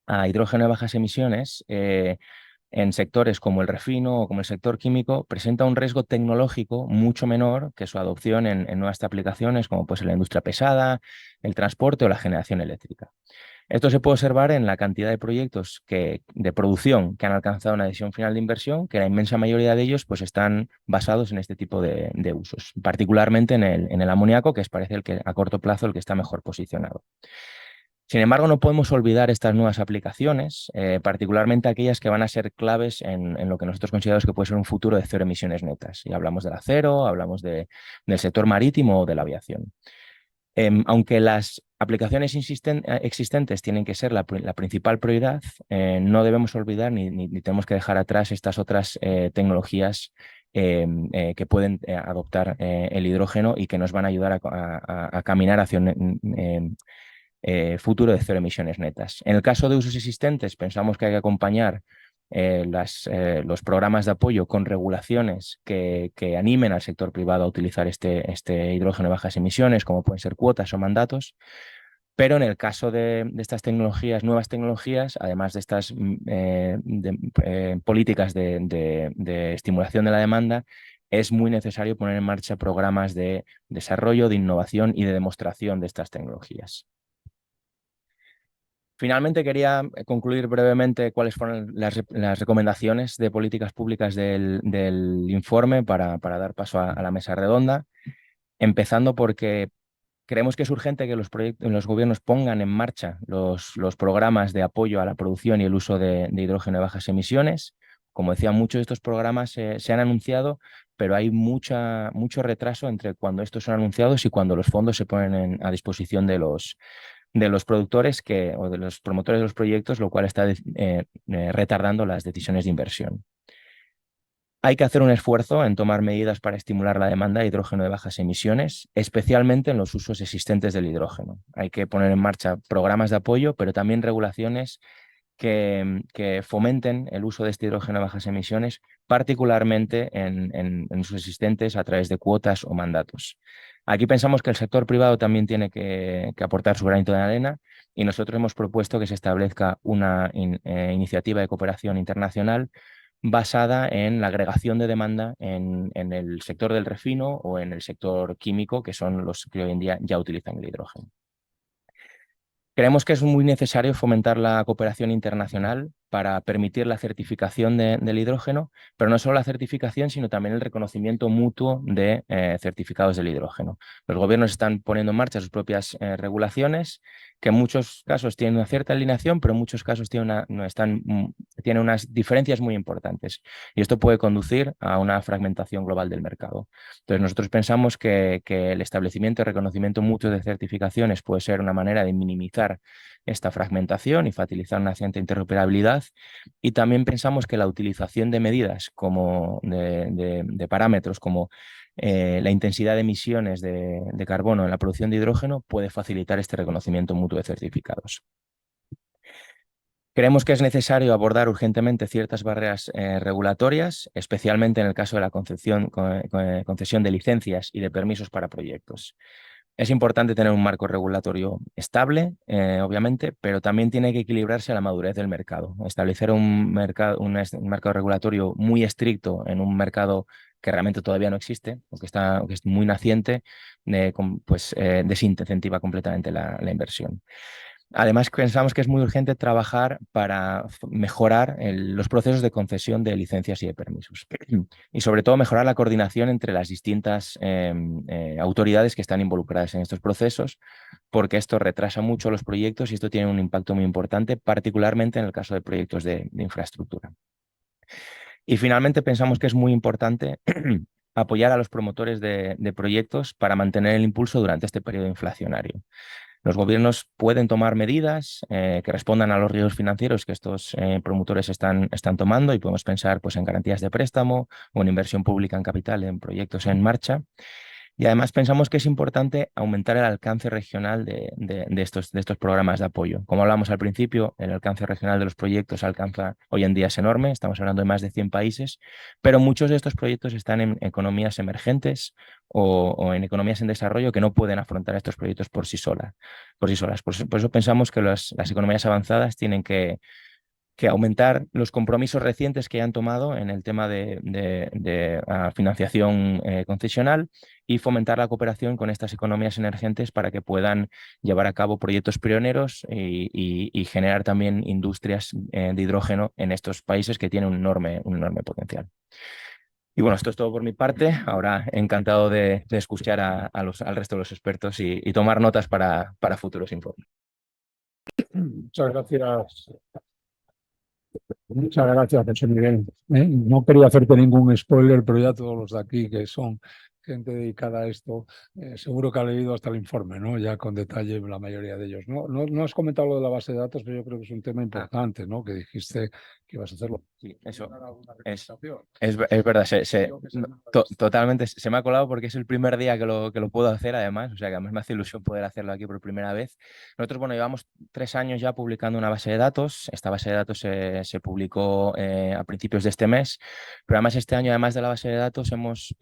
a hidrógeno de bajas emisiones en sectores como el refino o como el sector químico presenta un riesgo tecnológico mucho menor que su adopción en nuevas aplicaciones como puede ser la industria pesada, el transporte o la generación eléctrica. Esto se puede observar en la cantidad de proyectos de producción que han alcanzado una decisión final de inversión, que la inmensa mayoría de ellos pues, están basados en este tipo de usos, particularmente en el amoníaco, que parece el que a corto plazo el que está mejor posicionado. Sin embargo, no podemos olvidar estas nuevas aplicaciones, particularmente aquellas que van a ser claves en lo que nosotros consideramos que puede ser un futuro de cero emisiones netas. Y hablamos del acero, hablamos del sector marítimo o de la aviación. Aunque las aplicaciones existentes tienen que ser la principal prioridad, no debemos olvidar ni tenemos que dejar atrás estas otras tecnologías que pueden adoptar el hidrógeno y que nos van a ayudar a caminar hacia un futuro de cero emisiones netas. En el caso de usos existentes, pensamos que hay que acompañar los programas de apoyo con regulaciones que animen al sector privado a utilizar este hidrógeno de bajas emisiones, como pueden ser cuotas o mandatos. Pero en el caso de estas tecnologías, nuevas tecnologías, además de estas políticas de estimulación de la demanda, es muy necesario poner en marcha programas de desarrollo, de innovación y de demostración de estas tecnologías. Finalmente, quería concluir brevemente cuáles fueron las recomendaciones de políticas públicas del informe para dar paso a la mesa redonda, empezando porque creemos que es urgente que los gobiernos pongan en marcha los programas de apoyo a la producción y el uso de hidrógeno de bajas emisiones. Como decía, muchos de estos programas se han anunciado, pero hay mucho retraso entre cuando estos son anunciados y cuando los fondos se ponen a disposición de los productores o de los promotores de los proyectos, lo cual está retardando las decisiones de inversión. Hay que hacer un esfuerzo en tomar medidas para estimular la demanda de hidrógeno de bajas emisiones, especialmente en los usos existentes del hidrógeno. Hay que poner en marcha programas de apoyo, pero también regulaciones que fomenten el uso de este hidrógeno de bajas emisiones, particularmente en usos existentes a través de cuotas o mandatos. Aquí pensamos que el sector privado también tiene que aportar su granito de arena y nosotros hemos propuesto que se establezca una iniciativa de cooperación internacional basada en la agregación de demanda en el sector del refino o en el sector químico, que son los que hoy en día ya utilizan el hidrógeno. Creemos que es muy necesario fomentar la cooperación internacional para permitir la certificación del hidrógeno, pero no solo la certificación, sino también el reconocimiento mutuo de certificados del hidrógeno. Los gobiernos están poniendo en marcha sus propias regulaciones, que en muchos casos tienen una cierta alineación, pero en muchos casos tienen unas diferencias muy importantes. Y esto puede conducir a una fragmentación global del mercado. Entonces, nosotros pensamos que el establecimiento y reconocimiento mutuo de certificaciones puede ser una manera de minimizar esta fragmentación y facilitar una cierta interoperabilidad. Y también pensamos que la utilización de medidas como de parámetros como la intensidad de emisiones de carbono en la producción de hidrógeno puede facilitar este reconocimiento mutuo de certificados. Creemos que es necesario abordar urgentemente ciertas barreras regulatorias, especialmente en el caso de la concesión de licencias y de permisos para proyectos. Es importante tener un marco regulatorio estable, obviamente, pero también tiene que equilibrarse a la madurez del mercado. Establecer un marco regulatorio muy estricto en un mercado que realmente todavía no existe, o que es muy naciente, desincentiva completamente la inversión. Además, pensamos que es muy urgente trabajar para mejorar los procesos de concesión de licencias y de permisos. Y sobre todo mejorar la coordinación entre las distintas autoridades que están involucradas en estos procesos, porque esto retrasa mucho los proyectos y esto tiene un impacto muy importante, particularmente en el caso de proyectos de infraestructura. Y finalmente pensamos que es muy importante apoyar a los promotores de proyectos para mantener el impulso durante este periodo inflacionario. Los gobiernos pueden tomar medidas que respondan a los riesgos financieros que estos promotores están tomando, y podemos pensar pues, en garantías de préstamo o en inversión pública en capital en proyectos en marcha. Y además pensamos que es importante aumentar el alcance regional de estos programas de apoyo. Como hablamos al principio, el alcance regional de los proyectos hoy en día es enorme, estamos hablando de más de 100 países, pero muchos de estos proyectos están en economías emergentes o en economías en desarrollo que no pueden afrontar estos proyectos por sí solas. Por eso pensamos que las economías avanzadas tienen que aumentar los compromisos recientes que han tomado en el tema de financiación concesional y fomentar la cooperación con estas economías emergentes para que puedan llevar a cabo proyectos pioneros y generar también industrias de hidrógeno en estos países que tienen un enorme potencial. Y bueno, esto es todo por mi parte. Ahora encantado de escuchar al resto de los expertos y tomar notas para futuros informes. Muchas gracias. Muchas gracias, José Miguel. No quería hacerte ningún spoiler, pero ya todos los de aquí, que son gente dedicada a esto, seguro que ha leído hasta el informe, ¿no? Ya con detalle la mayoría de ellos. No has comentado lo de la base de datos, pero yo creo que es un tema importante, ¿no? Que dijiste que ibas a hacerlo. Sí, eso es verdad, totalmente se me ha colado porque es el primer día que lo puedo hacer, además, o sea que además me hace ilusión poder hacerlo aquí por primera vez. Nosotros, bueno, llevamos 3 años ya publicando una base de datos. Esta base de datos se publicó a principios de este mes, pero además este año, además de la base de datos, hemos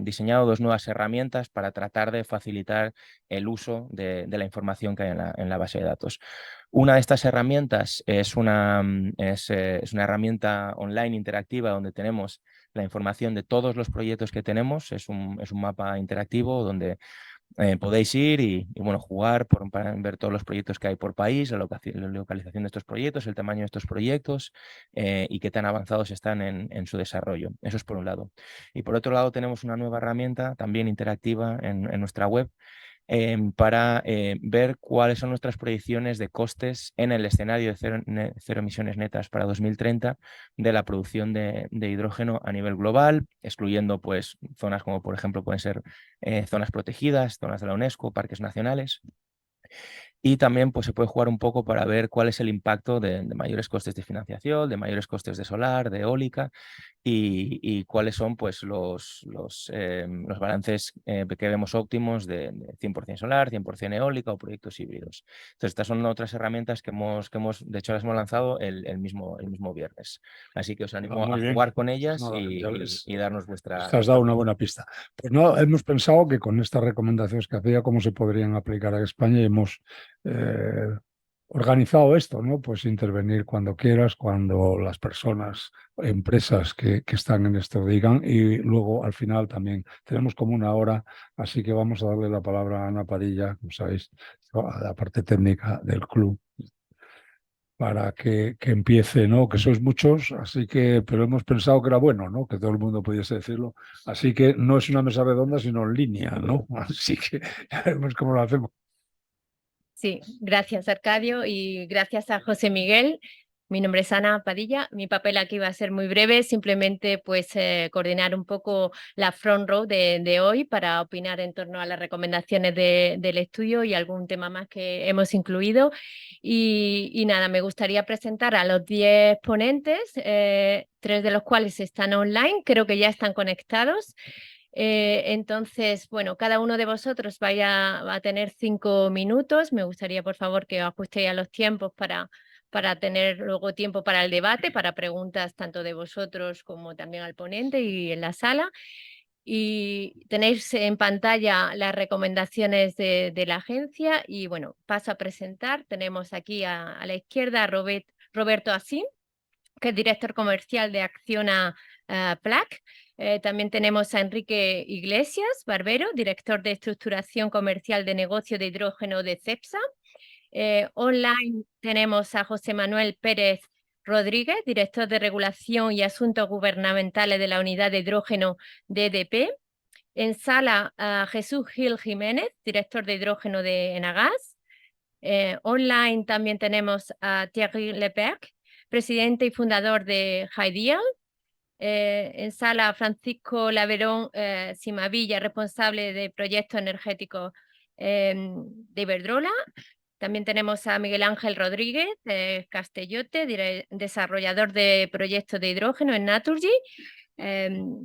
diseñado 2 nuevas herramientas para tratar de facilitar el uso de la información que hay en la base de datos. Una de estas herramientas es una herramienta online interactiva donde tenemos la información de todos los proyectos que tenemos. Es un mapa interactivo donde podéis ir y bueno, jugar para ver todos los proyectos que hay por país, la localización de estos proyectos, el tamaño de estos proyectos y qué tan avanzados están en su desarrollo. Eso es por un lado. Y por otro lado tenemos una nueva herramienta también interactiva en nuestra web para ver cuáles son nuestras proyecciones de costes en el escenario de cero emisiones netas para 2030 de la producción de hidrógeno a nivel global, excluyendo pues, zonas como por ejemplo pueden ser zonas protegidas, zonas de la UNESCO, parques nacionales. Y también pues, se puede jugar un poco para ver cuál es el impacto de mayores costes de financiación, de mayores costes de solar, de eólica y cuáles son pues, los balances que vemos óptimos de 100% solar, 100% eólica o proyectos híbridos. Entonces, estas son otras herramientas que de hecho las hemos lanzado el mismo viernes. Así que os animo a jugar con ellas y darnos vuestra... Te has dado una buena pista. Pues no, hemos pensado que con estas recomendaciones que hacía, cómo se podrían aplicar a España y hemos organizado esto, ¿no? Pues intervenir cuando quieras, cuando las personas, empresas que están en esto digan y luego al final también tenemos como una hora, así que vamos a darle la palabra a Ana Padilla, como sabéis, a la parte técnica del club. para que empiece, ¿no? Que sois muchos, así que, pero hemos pensado que era bueno, ¿no? Que todo el mundo pudiese decirlo. Así que no es una mesa redonda, sino en línea, ¿no? Así que ya veremos cómo lo hacemos. Sí, gracias Arcadio y gracias a José Miguel. Mi nombre es Ana Padilla. Mi papel aquí va a ser muy breve, simplemente pues coordinar un poco la front row de hoy para opinar en torno a las recomendaciones del estudio y algún tema más que hemos incluido. Y nada, me gustaría presentar a los 10 ponentes, 3 de los cuales están online, creo que ya están conectados. Entonces, bueno, cada uno de vosotros va a tener 5 minutos. Me gustaría, por favor, que os ajustéis a los tiempos para tener luego tiempo para el debate, para preguntas tanto de vosotros como también al ponente y en la sala. Y tenéis en pantalla las recomendaciones de la agencia y bueno, paso a presentar. Tenemos aquí a la izquierda a Roberto Asín, que es director comercial de Acciona Plac. También tenemos a Enrique Iglesias Barbero, director de estructuración comercial de negocio de hidrógeno de CEPSA. Online tenemos a José Manuel Pérez Rodríguez, director de regulación y asuntos gubernamentales de la unidad de hidrógeno de EDP. En sala a Jesús Gil Jiménez, director de hidrógeno de Enagas. Online también tenemos a Thierry Leperc, presidente y fundador de Hydeal. En sala Francisco Laverón Simavilla, responsable de proyectos energéticos de Iberdrola. También tenemos a Miguel Ángel Rodríguez Castellote, desarrollador de proyectos de hidrógeno en Naturgy.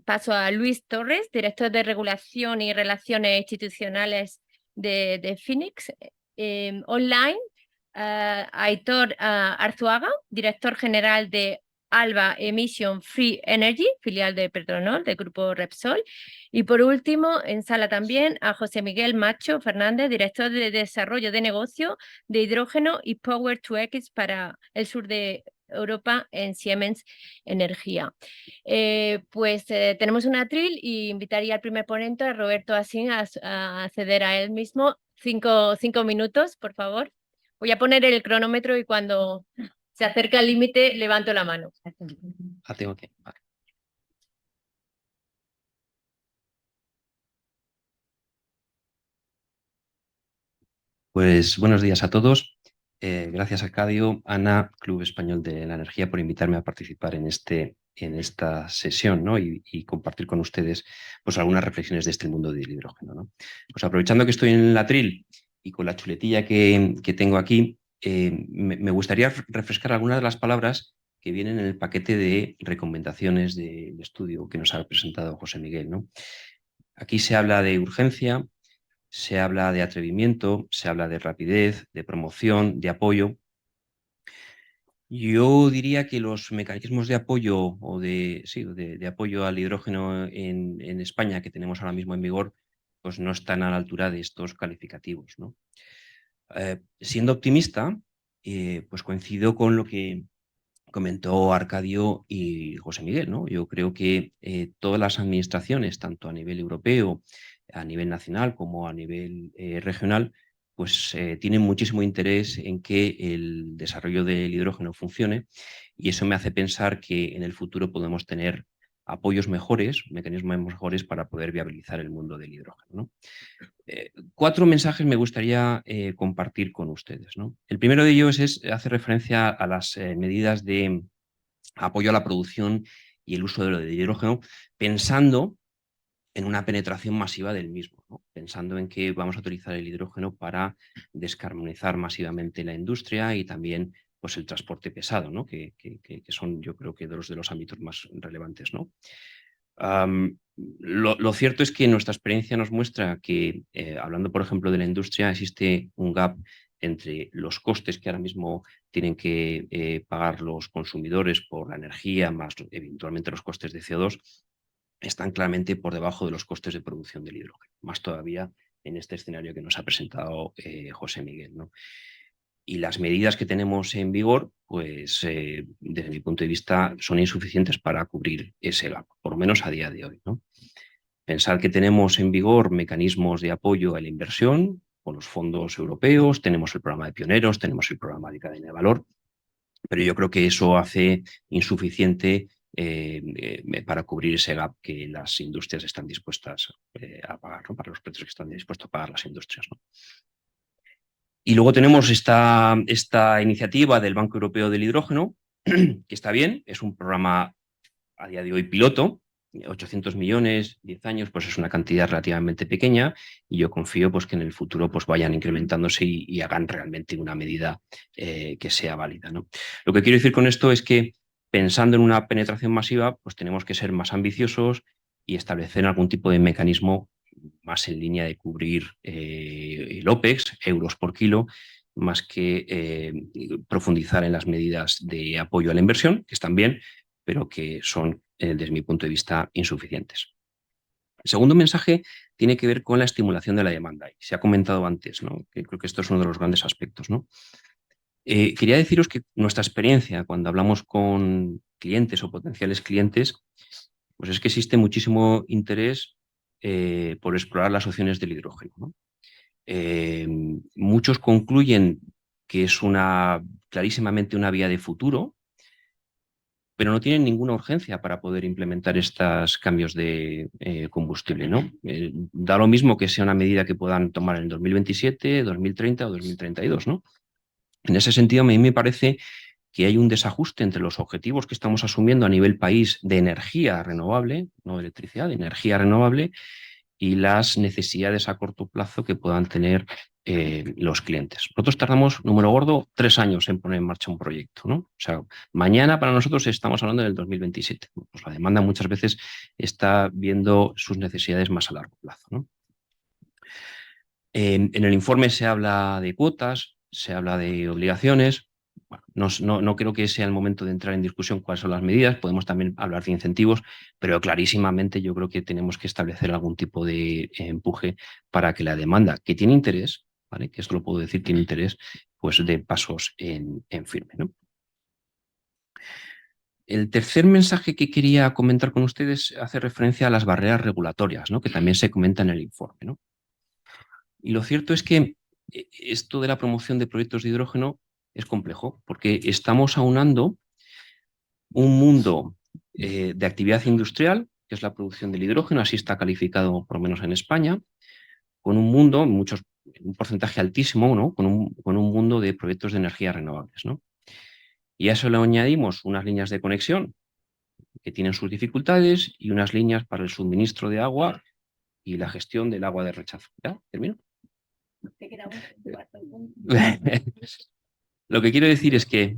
Paso a Luis Torres, director de regulación y relaciones institucionales de Phoenix. Online, Aitor Arzuaga, director general de Alba Emission Free Energy, filial de Petronor, del grupo Repsol. Y por último, en sala también a José Miguel Macho Fernández, director de desarrollo de negocio de hidrógeno y Power to X para el sur de Europa en Siemens Energía. Tenemos un atril y invitaría al primer ponente, a Roberto Asín, a acceder a él mismo. 5 minutos, por favor. Voy a poner el cronómetro y cuando se acerca al límite levanto la mano. Tengo que. Vale. Pues buenos días a todos. Gracias a Arcadio, Ana, Club Español de la Energía, por invitarme a participar en esta sesión, ¿no? y compartir con ustedes pues, algunas reflexiones de este mundo del hidrógeno, ¿no? Pues aprovechando que estoy en el atril y con la chuletilla que tengo aquí, me gustaría refrescar algunas de las palabras que vienen en el paquete de recomendaciones del estudio que nos ha presentado José Miguel, ¿no? Aquí se habla de urgencia, se habla de atrevimiento, se habla de rapidez, de promoción, de apoyo. Yo diría que los mecanismos de apoyo o de apoyo al hidrógeno en España que tenemos ahora mismo en vigor, pues no están a la altura de estos calificativos, ¿no? Siendo optimista, pues coincido con lo que comentó Arcadio y José Miguel, ¿no? Yo creo que todas las administraciones, tanto a nivel europeo, a nivel nacional como a nivel regional, pues tienen muchísimo interés en que el desarrollo del hidrógeno funcione, y eso me hace pensar que en el futuro podemos tener apoyos mejores, mecanismos mejores para poder viabilizar el mundo del hidrógeno, ¿no? 4 mensajes me gustaría compartir con ustedes, ¿no? El primero de ellos hace referencia a las medidas de apoyo a la producción y el uso de hidrógeno, pensando en una penetración masiva del mismo, ¿no? Pensando en que vamos a utilizar el hidrógeno para descarbonizar masivamente la industria y también pues, el transporte pesado, ¿no? que son, yo creo que, de los ámbitos más relevantes, ¿no? Lo cierto es que nuestra experiencia nos muestra que, hablando por ejemplo de la industria, existe un gap entre los costes que ahora mismo tienen que pagar los consumidores por la energía, más eventualmente los costes de CO2, están claramente por debajo de los costes de producción del hidrógeno, más todavía en este escenario que nos ha presentado José Miguel, ¿no? Y las medidas que tenemos en vigor, pues desde mi punto de vista, son insuficientes para cubrir ese gap, por lo menos a día de hoy, ¿no? Pensar que tenemos en vigor mecanismos de apoyo a la inversión con los fondos europeos, tenemos el programa de pioneros, tenemos el programa de cadena de valor, pero yo creo que eso hace insuficiente para cubrir ese gap que las industrias están dispuestas a pagar, ¿no? Para los precios que están dispuestos a pagar las industrias, ¿no? Y luego tenemos esta iniciativa del Banco Europeo del Hidrógeno, que está bien, es un programa a día de hoy piloto, 800 millones, 10 años, pues es una cantidad relativamente pequeña y yo confío pues, que en el futuro pues, vayan incrementándose y hagan realmente una medida que sea válida, ¿no? Lo que quiero decir con esto es que pensando en una penetración masiva, pues tenemos que ser más ambiciosos y establecer algún tipo de mecanismo más en línea de cubrir el OPEX, euros por kilo, más que profundizar en las medidas de apoyo a la inversión, que están bien, pero que son, desde mi punto de vista, insuficientes. El segundo mensaje tiene que ver con la estimulación de la demanda. Y se ha comentado antes, ¿no? Que creo que esto es uno de los grandes aspectos, ¿no? Quería deciros que nuestra experiencia cuando hablamos con clientes o potenciales clientes, pues es que existe muchísimo interés por explorar las opciones del hidrógeno, ¿no? Muchos concluyen que es clarísimamente una vía de futuro, pero no tienen ninguna urgencia para poder implementar estos cambios de combustible, ¿no? Da lo mismo que sea una medida que puedan tomar en 2027, 2030 o 2032, ¿no? En ese sentido, a mí me parece que hay un desajuste entre los objetivos que estamos asumiendo a nivel país de energía renovable, no de electricidad, de energía renovable, y las necesidades a corto plazo que puedan tener los clientes. Nosotros tardamos, número gordo, 3 años en poner en marcha un proyecto, ¿no? O sea, mañana para nosotros estamos hablando del 2027. Pues la demanda muchas veces está viendo sus necesidades más a largo plazo, ¿no? En el informe se habla de cuotas, se habla de obligaciones. Bueno, no creo que sea el momento de entrar en discusión cuáles son las medidas, podemos también hablar de incentivos, pero clarísimamente yo creo que tenemos que establecer algún tipo de empuje para que la demanda, que tiene interés, ¿vale? Que esto lo puedo decir, tiene interés, pues dé pasos en firme, ¿no? El tercer mensaje que quería comentar con ustedes hace referencia a las barreras regulatorias, ¿no? Que también se comenta en el informe, ¿no? Y lo cierto es que esto de la promoción de proyectos de hidrógeno es complejo, porque estamos aunando un mundo de actividad industrial, que es la producción del hidrógeno, así está calificado por lo menos en España, con un mundo, un porcentaje altísimo, ¿no? Con un mundo de proyectos de energías renovables, ¿no? Y a eso le añadimos unas líneas de conexión que tienen sus dificultades y unas líneas para el suministro de agua y la gestión del agua de rechazo. ¿Ya? ¿Termino? Lo que quiero decir es que,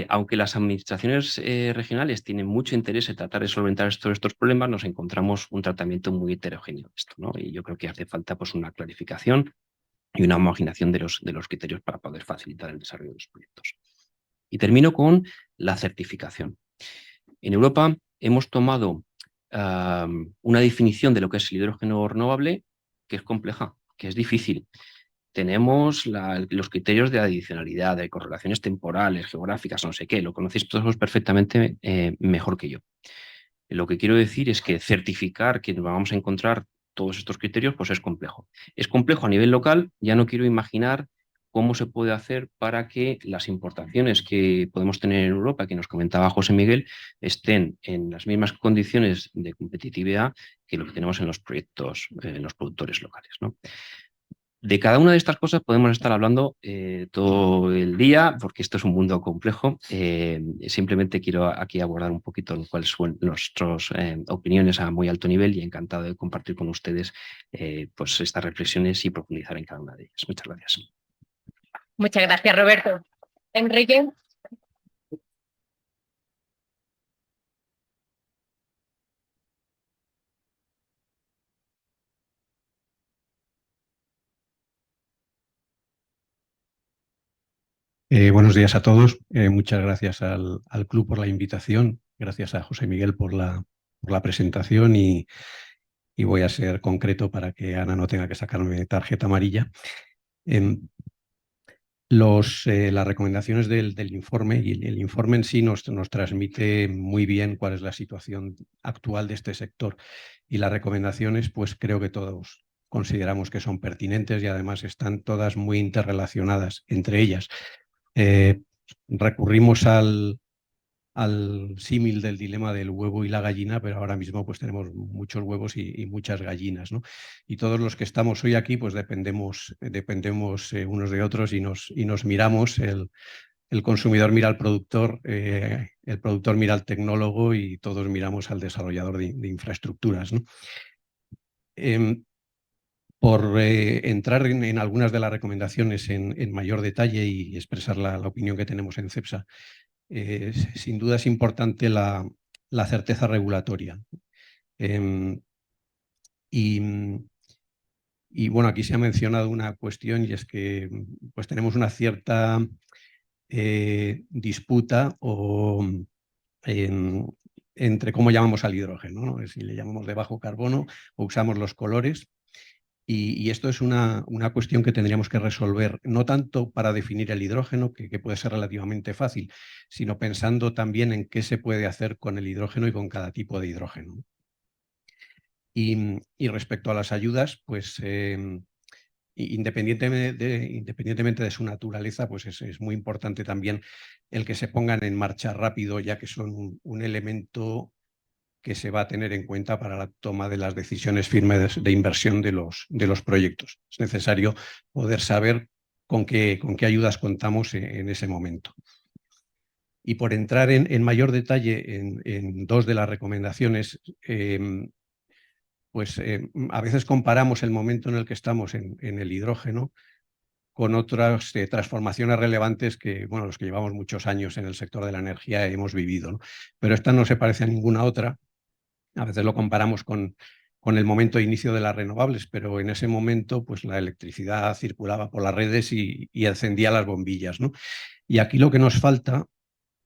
aunque las administraciones regionales tienen mucho interés en tratar de solventar estos problemas, nos encontramos un tratamiento muy heterogéneo de esto, ¿no? Y yo creo que hace falta pues, una clarificación y una homogenización de los criterios para poder facilitar el desarrollo de los proyectos. Y termino con la certificación. En Europa hemos tomado una definición de lo que es el hidrógeno renovable que es compleja, que es difícil. Tenemos los criterios de adicionalidad, de correlaciones temporales, geográficas, no sé qué, lo conocéis todos perfectamente mejor que yo. Lo que quiero decir es que certificar que nos vamos a encontrar todos estos criterios, pues es complejo. Es complejo a nivel local, ya no quiero imaginar cómo se puede hacer para que las importaciones que podemos tener en Europa, que nos comentaba José Miguel, estén en las mismas condiciones de competitividad que lo que tenemos en los proyectos, en los productores locales, ¿no? De cada una de estas cosas podemos estar hablando todo el día, porque esto es un mundo complejo. Simplemente quiero aquí abordar un poquito cuáles son nuestras opiniones a muy alto nivel y encantado de compartir con ustedes pues estas reflexiones y profundizar en cada una de ellas. Muchas gracias. Muchas gracias, Roberto. Enrique. Buenos días a todos. Muchas gracias al club por la invitación. Gracias a José Miguel por la presentación y voy a ser concreto para que Ana no tenga que sacarme tarjeta amarilla. Las recomendaciones del informe y el informe en sí nos transmite muy bien cuál es la situación actual de este sector y las recomendaciones pues creo que todos consideramos que son pertinentes y además están todas muy interrelacionadas entre ellas. recurrimos al símil del dilema del huevo y la gallina, pero ahora mismo pues tenemos muchos huevos y muchas gallinas, ¿no? Y todos los que estamos hoy aquí pues dependemos unos de otros y nos miramos. El consumidor mira al productor, el productor mira al tecnólogo y todos miramos al desarrollador de infraestructuras, ¿no? Por entrar en algunas de las recomendaciones en mayor detalle y expresar la opinión que tenemos en CEPSA, sin duda es importante la certeza regulatoria. Y bueno, aquí se ha mencionado una cuestión y es que pues tenemos una cierta disputa entre cómo llamamos al hidrógeno, ¿no? Si le llamamos de bajo carbono o usamos los colores. Y esto es una cuestión que tendríamos que resolver, no tanto para definir el hidrógeno, que puede ser relativamente fácil, sino pensando también en qué se puede hacer con el hidrógeno y con cada tipo de hidrógeno. Y respecto a las ayudas, pues independientemente de su naturaleza, pues es muy importante también el que se pongan en marcha rápido, ya que son un elemento que se va a tener en cuenta para la toma de las decisiones firmes de inversión de los proyectos. Es necesario poder saber con qué ayudas contamos en ese momento. Y por entrar en mayor detalle en dos de las recomendaciones, pues a veces comparamos el momento en el que estamos en el hidrógeno con otras transformaciones relevantes que, bueno, los que llevamos muchos años en el sector de la energía hemos vivido, ¿no? Pero esta no se parece a ninguna otra. A veces lo comparamos con el momento de inicio de las renovables, pero en ese momento pues la electricidad circulaba por las redes y encendía las bombillas, ¿no? Y aquí lo que nos falta,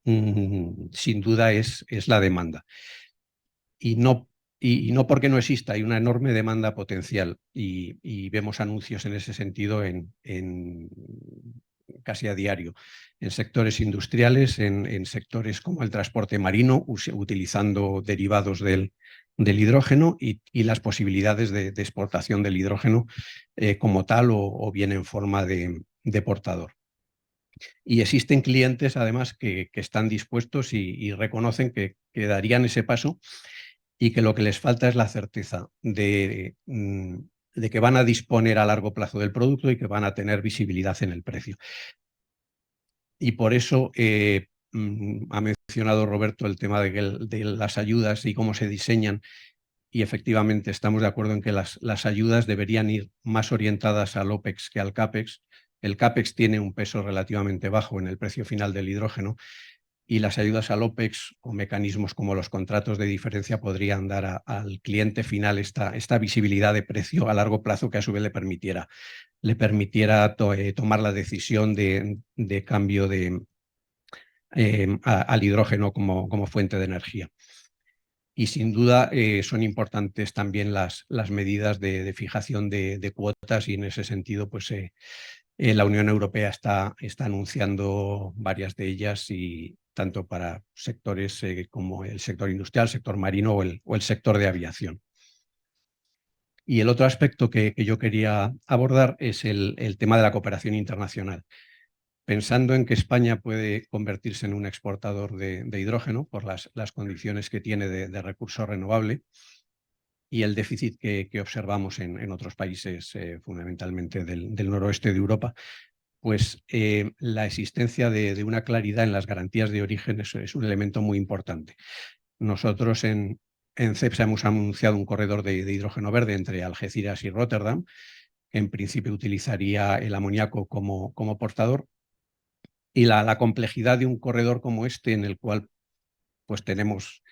sin duda, es la demanda. Y no porque no exista, hay una enorme demanda potencial y vemos anuncios en ese sentido en casi a diario, en sectores industriales, en sectores como el transporte marino, utilizando derivados del hidrógeno y las posibilidades de exportación del hidrógeno como tal o bien en forma de portador. Y existen clientes, además, que están dispuestos y reconocen que darían ese paso y que lo que les falta es la certeza de que van a disponer a largo plazo del producto y que van a tener visibilidad en el precio. Y por eso ha mencionado Roberto el tema de las ayudas y cómo se diseñan, y efectivamente estamos de acuerdo en que las ayudas deberían ir más orientadas al OPEX que al CAPEX. El CAPEX tiene un peso relativamente bajo en el precio final del hidrógeno, y las ayudas al OPEX o mecanismos como los contratos de diferencia podrían dar al cliente final esta visibilidad de precio a largo plazo que a su vez le permitiera tomar la decisión de cambio al hidrógeno como fuente de energía. Y sin duda son importantes también las medidas de fijación de cuotas, y en ese sentido pues la Unión Europea está anunciando varias de ellas, y tanto para sectores como el sector industrial, el sector marino o el sector de aviación. Y el otro aspecto que yo quería abordar es el tema de la cooperación internacional. Pensando en que España puede convertirse en un exportador de hidrógeno por las condiciones que tiene de recurso renovable y el déficit que observamos en otros países, fundamentalmente del noroeste de Europa, pues la existencia de una claridad en las garantías de origen es un elemento muy importante. Nosotros en CEPSA hemos anunciado un corredor de hidrógeno verde entre Algeciras y Rotterdam, que en principio utilizaría el amoníaco como portador, y la complejidad de un corredor como este, en el cual pues tenemos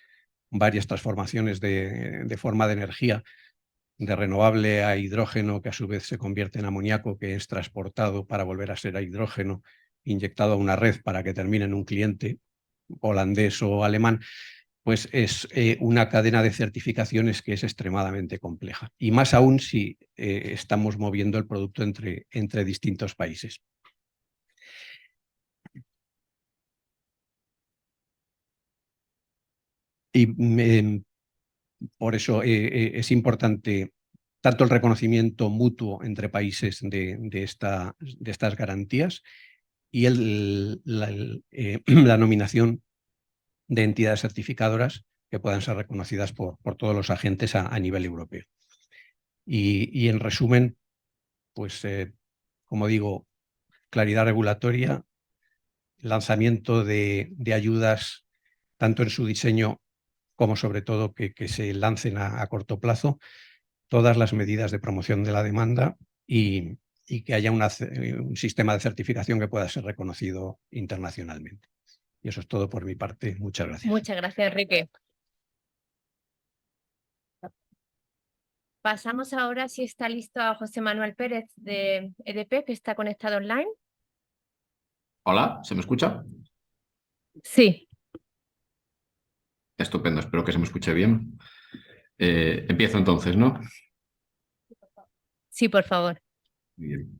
varias transformaciones de forma de energía, de renovable a hidrógeno, que a su vez se convierte en amoníaco, que es transportado para volver a ser a hidrógeno, inyectado a una red para que termine en un cliente holandés o alemán, pues es una cadena de certificaciones que es extremadamente compleja. Y más aún si estamos moviendo el producto entre distintos países. Y por eso es importante tanto el reconocimiento mutuo entre países de estas garantías, y la nominación de entidades certificadoras que puedan ser reconocidas por todos los agentes a nivel europeo. Y en resumen, pues como digo, claridad regulatoria, lanzamiento de ayudas tanto en su diseño como sobre todo que se lancen a corto plazo, todas las medidas de promoción de la demanda y que haya un sistema de certificación que pueda ser reconocido internacionalmente. Y eso es todo por mi parte. Muchas gracias. Muchas gracias, Enrique. Pasamos ahora, si está listo, a José Manuel Pérez de EDP, que está conectado online. Hola, ¿se me escucha? Sí. Estupendo, espero que se me escuche bien. Empiezo entonces, ¿no? Sí, por favor. Muy bien.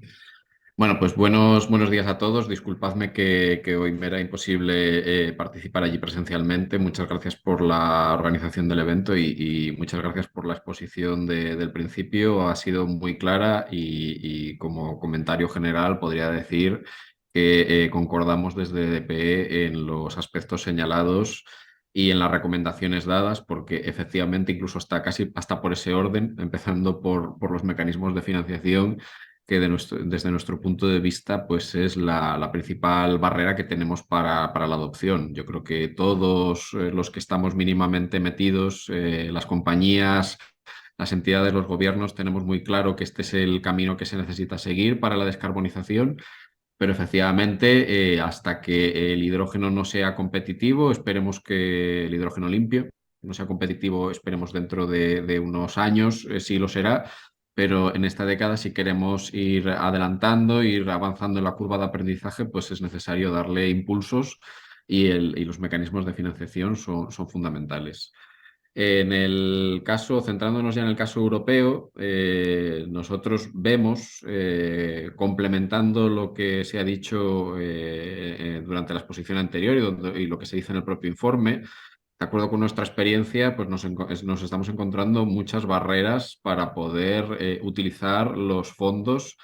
Bueno, pues buenos días a todos. Disculpadme que hoy me era imposible participar allí presencialmente. Muchas gracias por la organización del evento y muchas gracias por la exposición del principio. Ha sido muy clara y como comentario general podría decir que concordamos desde EDP en los aspectos señalados y en las recomendaciones dadas, porque efectivamente incluso está casi hasta por ese orden, empezando por los mecanismos de financiación que desde nuestro punto de vista pues es la principal barrera que tenemos para la adopción. Yo creo que todos los que estamos mínimamente metidos, las compañías, las entidades, los gobiernos, tenemos muy claro que este es el camino que se necesita seguir para la descarbonización, pero efectivamente hasta que el hidrógeno no sea competitivo, esperemos que el hidrógeno limpio no sea competitivo, esperemos dentro de unos años, sí lo será, pero en esta década si queremos ir adelantando, ir avanzando en la curva de aprendizaje, pues es necesario darle impulsos y los mecanismos de financiación son fundamentales. En el caso, centrándonos ya en el caso europeo, nosotros vemos, complementando lo que se ha dicho durante la exposición anterior y lo que se dice en el propio informe, de acuerdo con nuestra experiencia, pues nos estamos encontrando muchas barreras para poder utilizar los fondos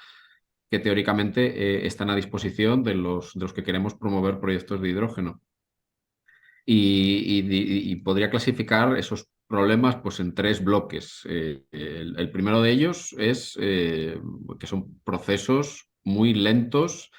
que teóricamente están a disposición de los que queremos promover proyectos de hidrógeno. Y podría clasificar esos problemas pues, en tres bloques. El primero de ellos es que son procesos muy lentos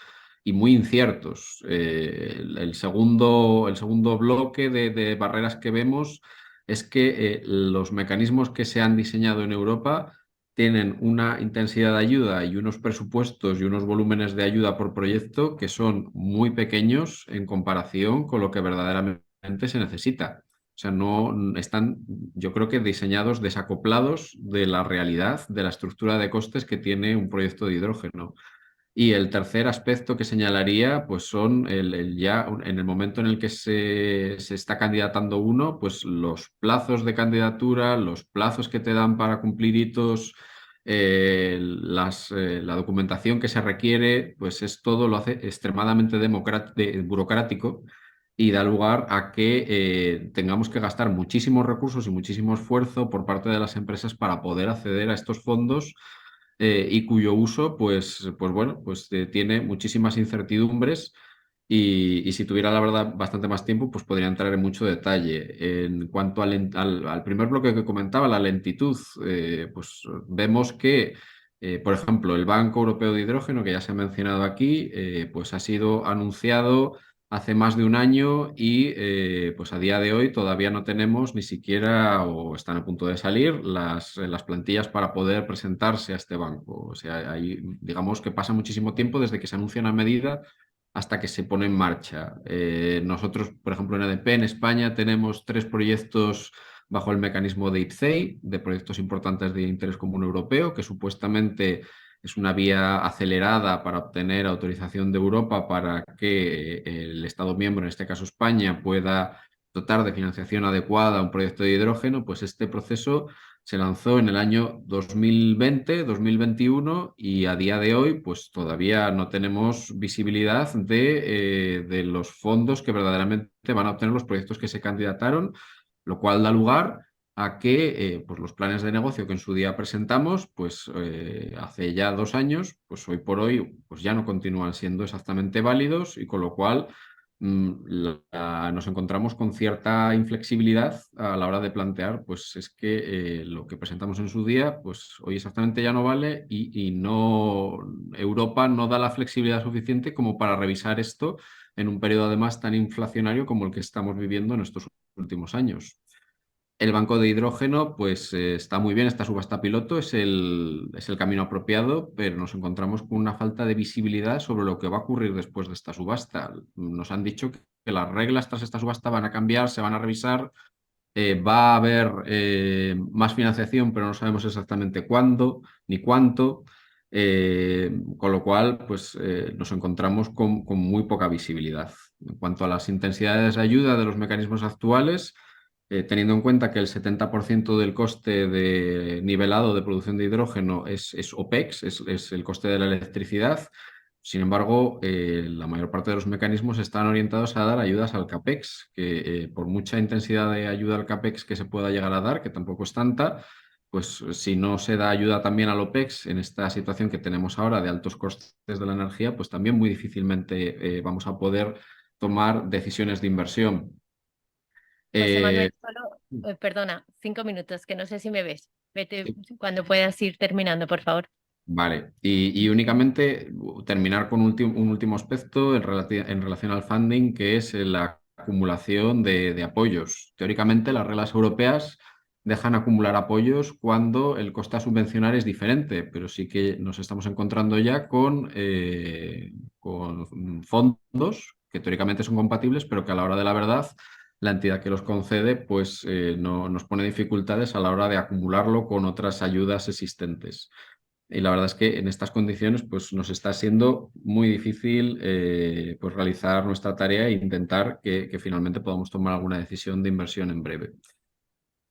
y muy inciertos. El segundo bloque de barreras que vemos es que los mecanismos que se han diseñado en Europa tienen una intensidad de ayuda y unos presupuestos y unos volúmenes de ayuda por proyecto que son muy pequeños en comparación con lo que verdaderamente se necesita. O sea, no están, yo creo que diseñados desacoplados de la realidad, de la estructura de costes que tiene un proyecto de hidrógeno. Y el tercer aspecto que señalaría, pues son ya en el momento en el que se está candidatando uno, pues los plazos de candidatura, los plazos que te dan para cumplir hitos, la documentación que se requiere, pues es todo lo hace extremadamente burocrático y da lugar a que tengamos que gastar muchísimos recursos y muchísimo esfuerzo por parte de las empresas para poder acceder a estos fondos y cuyo uso, pues bueno, pues tiene muchísimas incertidumbres y si tuviera la verdad bastante más tiempo, pues podría entrar en mucho detalle. En cuanto al primer bloque que comentaba, la lentitud, pues vemos que, por ejemplo, el Banco Europeo de Hidrógeno, que ya se ha mencionado aquí, pues ha sido anunciado hace más de un año y pues a día de hoy todavía no tenemos ni siquiera o están a punto de salir las plantillas para poder presentarse a este banco. O sea, ahí digamos que pasa muchísimo tiempo desde que se anuncia una medida hasta que se pone en marcha. Nosotros, por ejemplo, en EDP, en España, tenemos 3 proyectos bajo el mecanismo de IPCEI, de proyectos importantes de interés común europeo, que supuestamente es una vía acelerada para obtener autorización de Europa para que el Estado miembro, en este caso España, pueda dotar de financiación adecuada a un proyecto de hidrógeno, pues este proceso se lanzó en el año 2020, 2021 y a día de hoy pues todavía no tenemos visibilidad de los fondos que verdaderamente van a obtener los proyectos que se candidataron, lo cual da lugar a que pues los planes de negocio que en su día presentamos, pues hace ya 2 años, pues hoy por hoy pues ya no continúan siendo exactamente válidos y con lo cual nos encontramos con cierta inflexibilidad a la hora de plantear, pues es que lo que presentamos en su día, pues hoy exactamente ya no vale y no, Europa no da la flexibilidad suficiente como para revisar esto en un periodo además tan inflacionario como el que estamos viviendo en estos últimos años. El banco de hidrógeno, pues está muy bien, esta subasta piloto es el camino apropiado, pero nos encontramos con una falta de visibilidad sobre lo que va a ocurrir después de esta subasta. Nos han dicho que las reglas tras esta subasta van a cambiar, se van a revisar, va a haber más financiación, pero no sabemos exactamente cuándo ni cuánto, con lo cual pues, nos encontramos con muy poca visibilidad. En cuanto a las intensidades de ayuda de los mecanismos actuales, teniendo en cuenta que el 70% del coste de nivelado de producción de hidrógeno es OPEX, es el coste de la electricidad. Sin embargo, la mayor parte de los mecanismos están orientados a dar ayudas al CAPEX, que por mucha intensidad de ayuda al CAPEX que se pueda llegar a dar, que tampoco es tanta, pues si no se da ayuda también al OPEX en esta situación que tenemos ahora de altos costes de la energía, pues también muy difícilmente vamos a poder tomar decisiones de inversión. José Eh, Manuel, perdona, 5 minutos, que no sé si me ves. Vete cuando puedas ir terminando, por favor. Vale, y únicamente terminar con un último aspecto en relación al funding, que es la acumulación de apoyos. Teóricamente, las reglas europeas dejan acumular apoyos cuando el coste a subvencionar es diferente, pero sí que nos estamos encontrando ya con fondos que teóricamente son compatibles, pero que a la hora de la verdad la entidad que los concede pues no, nos pone dificultades a la hora de acumularlo con otras ayudas existentes. Y la verdad es que en estas condiciones pues, nos está siendo muy difícil pues, realizar nuestra tarea e intentar que finalmente podamos tomar alguna decisión de inversión en breve.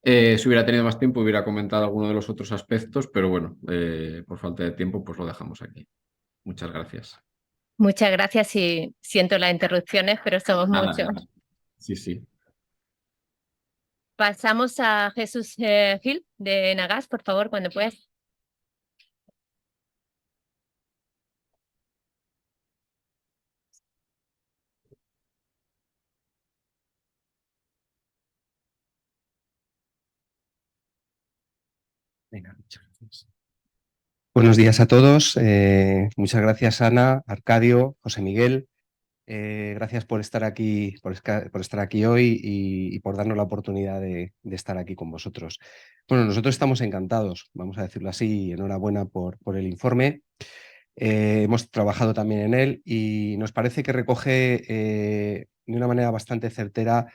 Si hubiera tenido más tiempo hubiera comentado alguno de los otros aspectos, pero bueno, por falta de tiempo pues lo dejamos aquí. Muchas gracias. Muchas gracias y siento las interrupciones, pero somos Nada, muchos. nada. Sí, sí. Pasamos a Jesús Gil de Nagas, por favor, cuando puedas. Venga, muchas gracias. Buenos días a todos. Muchas gracias, Ana, Arcadio, José Miguel. Gracias por estar aquí, por estar aquí hoy y por darnos la oportunidad de estar aquí con vosotros. Bueno, nosotros estamos encantados, vamos a decirlo así, y enhorabuena por el informe. Hemos trabajado también en él y nos parece que recoge de una manera bastante certera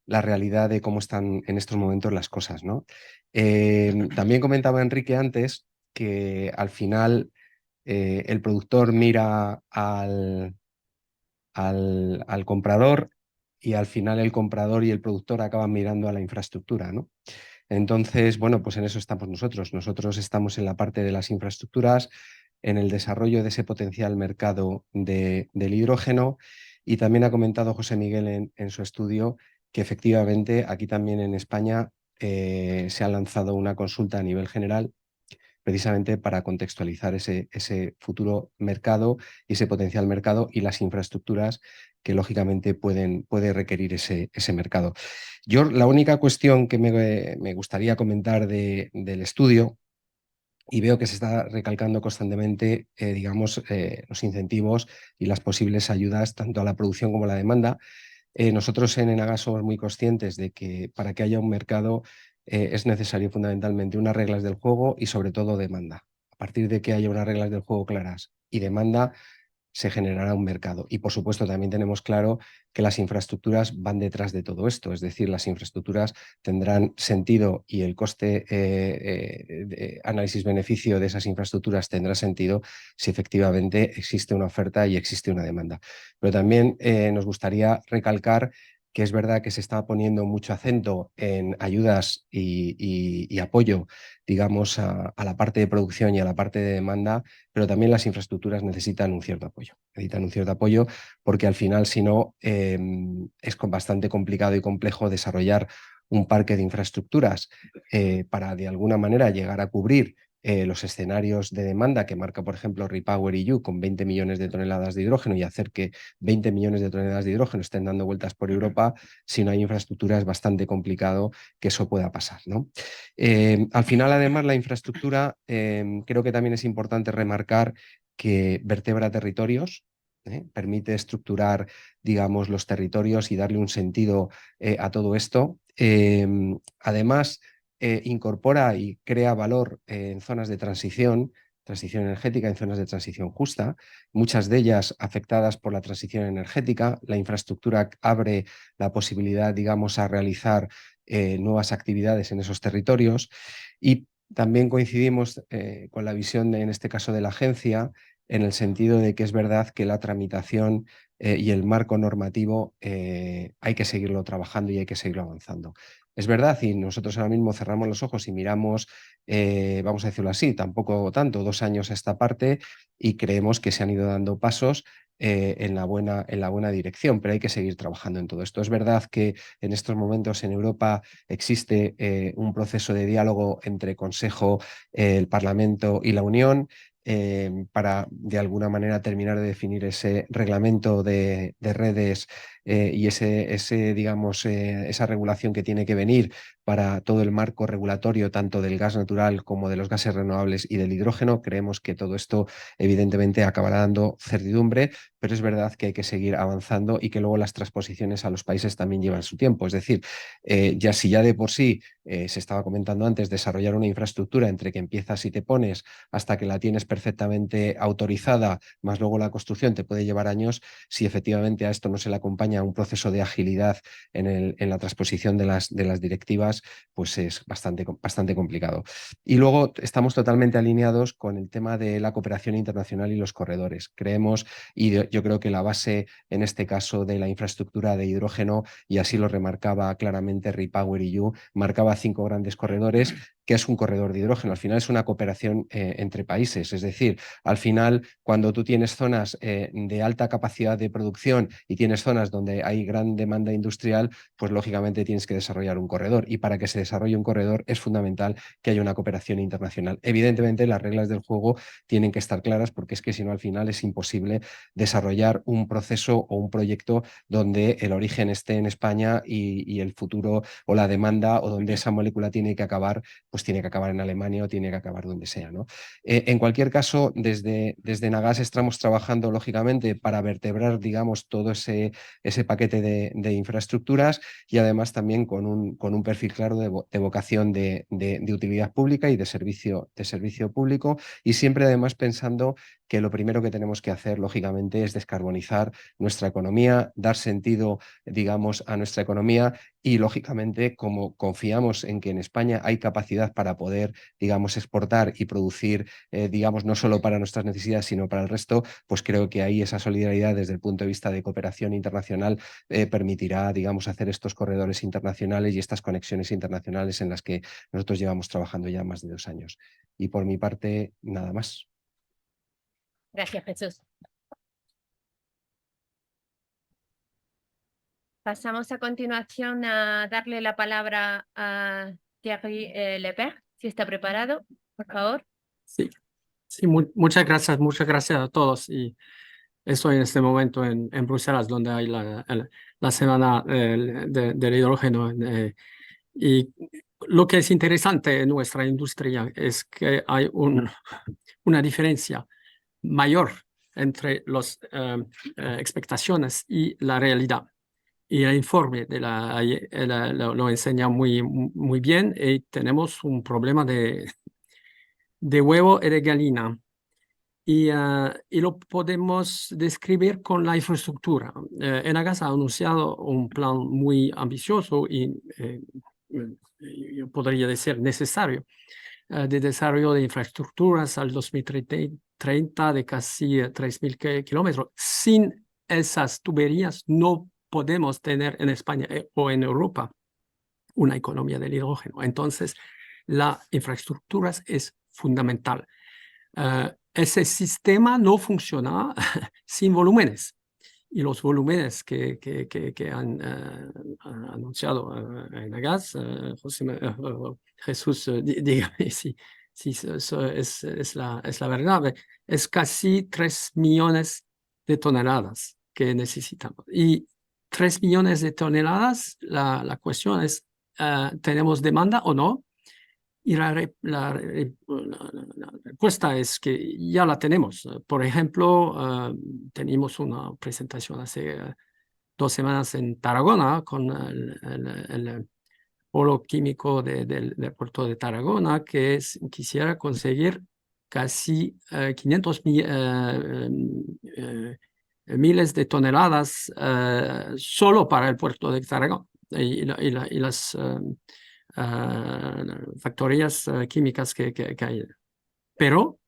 la realidad de cómo están en estos momentos las cosas, ¿no? También comentaba Enrique antes que al final el productor mira al comprador y al final el comprador y el productor acaban mirando a la infraestructura, ¿no? Entonces, bueno, pues en eso estamos nosotros. Nosotros estamos en la parte de las infraestructuras, en el desarrollo de ese potencial mercado del hidrógeno y también ha comentado José Miguel en su estudio que efectivamente aquí también en España se ha lanzado una consulta a nivel general precisamente para contextualizar ese futuro mercado y ese potencial mercado y las infraestructuras que lógicamente puede requerir ese mercado. Yo la única cuestión que me gustaría comentar del estudio, y veo que se está recalcando constantemente, digamos, los incentivos y las posibles ayudas tanto a la producción como a la demanda. Nosotros en Enagas somos muy conscientes de que para que haya un mercado es necesario fundamentalmente unas reglas del juego y sobre todo demanda. A partir de que haya unas reglas del juego claras y demanda, se generará un mercado. Y por supuesto también tenemos claro que las infraestructuras van detrás de todo esto, es decir, las infraestructuras tendrán sentido y el coste de análisis-beneficio de esas infraestructuras tendrá sentido si efectivamente existe una oferta y existe una demanda. Pero también nos gustaría recalcar que es verdad que se está poniendo mucho acento en ayudas y apoyo, digamos, a la parte de producción y a la parte de demanda, pero también las infraestructuras necesitan un cierto apoyo. Necesitan un cierto apoyo porque al final, si no, es bastante complicado y complejo desarrollar un parque de infraestructuras para de alguna manera llegar a cubrir los escenarios de demanda que marca, por ejemplo, REPowerEU con 20 millones de toneladas de hidrógeno y hacer que 20 millones de toneladas de hidrógeno estén dando vueltas por Europa, si no hay infraestructura es bastante complicado que eso pueda pasar, ¿no? Al final, además, la infraestructura creo que también es importante remarcar que vertebra territorios, permite estructurar, digamos, los territorios y darle un sentido a todo esto. Además, incorpora y crea valor en zonas de transición energética, en zonas de transición justa, muchas de ellas afectadas por la transición energética. La infraestructura abre la posibilidad, digamos, a realizar nuevas actividades en esos territorios y también coincidimos con la visión, en este caso, de la agencia, en el sentido de que es verdad que la tramitación y el marco normativo hay que seguirlo trabajando y hay que seguirlo avanzando. Es verdad, y nosotros ahora mismo cerramos los ojos y miramos, vamos a decirlo así, tampoco tanto, 2 años a esta parte y creemos que se han ido dando pasos en la buena dirección, pero hay que seguir trabajando en todo esto. Es verdad que en estos momentos en Europa existe un proceso de diálogo entre Consejo, el Parlamento y la Unión, para de alguna manera terminar de definir ese reglamento de redes y digamos, esa regulación que tiene que venir para todo el marco regulatorio tanto del gas natural como de los gases renovables y del hidrógeno. Creemos que todo esto evidentemente acabará dando certidumbre, pero es verdad que hay que seguir avanzando y que luego las transposiciones a los países también llevan su tiempo. Es decir, si ya de por sí se estaba comentando antes, desarrollar una infraestructura entre que empiezas y te pones hasta que la tienes perfectamente autorizada, más luego la construcción te puede llevar años. Si efectivamente a esto no se le acompaña un proceso de agilidad en la transposición de las directivas, pues es bastante complicado. Y luego estamos totalmente alineados con el tema de la cooperación internacional y los corredores. Creemos, y yo creo que la base en este caso de la infraestructura de hidrógeno, y así lo remarcaba claramente REPowerEU, marcaba 5 grandes corredores. ¿Qué es un corredor de hidrógeno? Al final es una cooperación entre países, es decir, al final cuando tú tienes zonas de alta capacidad de producción y tienes zonas donde hay gran demanda industrial, pues lógicamente tienes que desarrollar un corredor y para que se desarrolle un corredor es fundamental que haya una cooperación internacional. Evidentemente las reglas del juego tienen que estar claras porque es que si no al final es imposible desarrollar un proceso o un proyecto donde el origen esté en España y el futuro o la demanda o donde esa molécula tiene que acabar, pues tiene que acabar en Alemania o tiene que acabar donde sea, ¿no? En cualquier caso, desde Nagas estamos trabajando lógicamente para vertebrar, digamos, todo ese paquete de infraestructuras y además también con un perfil claro de vocación de utilidad pública y de servicio público, y siempre además pensando que lo primero que tenemos que hacer, lógicamente, es descarbonizar nuestra economía, dar sentido, digamos, a nuestra economía y, lógicamente, como confiamos en que en España hay capacidad para poder, digamos, exportar y producir, digamos, no solo para nuestras necesidades, sino para el resto, pues creo que ahí esa solidaridad desde el punto de vista de cooperación internacional permitirá, digamos, hacer estos corredores internacionales y estas conexiones internacionales en las que nosotros llevamos trabajando ya más de 2 años. Y por mi parte, nada más. Gracias, Jesús. Pasamos a continuación a darle la palabra a Thierry Lepert, si está preparado, por favor. Sí, muchas gracias a todos. Y estoy en este momento en Bruselas, donde hay la semana del hidrógeno. Y lo que es interesante en nuestra industria es que hay una diferencia mayor entre las expectaciones y la realidad. Y el informe lo enseña muy bien, y tenemos un problema de huevo y de gallina. Y lo podemos describir con la infraestructura. Enagás ha anunciado un plan muy ambicioso y yo podría decir necesario de desarrollo de infraestructuras al 2030 de casi 3.000 kilómetros. Sin esas tuberías no podemos tener en España o en Europa una economía del hidrógeno. Entonces, la infraestructura es fundamental. Ese sistema no funciona sin volúmenes. y los volúmenes que han anunciado en Agas, Jesús, dígame si eso es la verdad, es casi 3 millones de toneladas que necesitamos. Y 3 millones de toneladas, la cuestión es, ¿tenemos demanda o no? Y la respuesta es que ya la tenemos. Por ejemplo, teníamos una presentación hace 2 semanas en Tarragona con el polo químico del puerto de Tarragona, que quisiera conseguir casi 500 miles de toneladas solo para el puerto de Tarragona y las factorías químicas que hay. Pero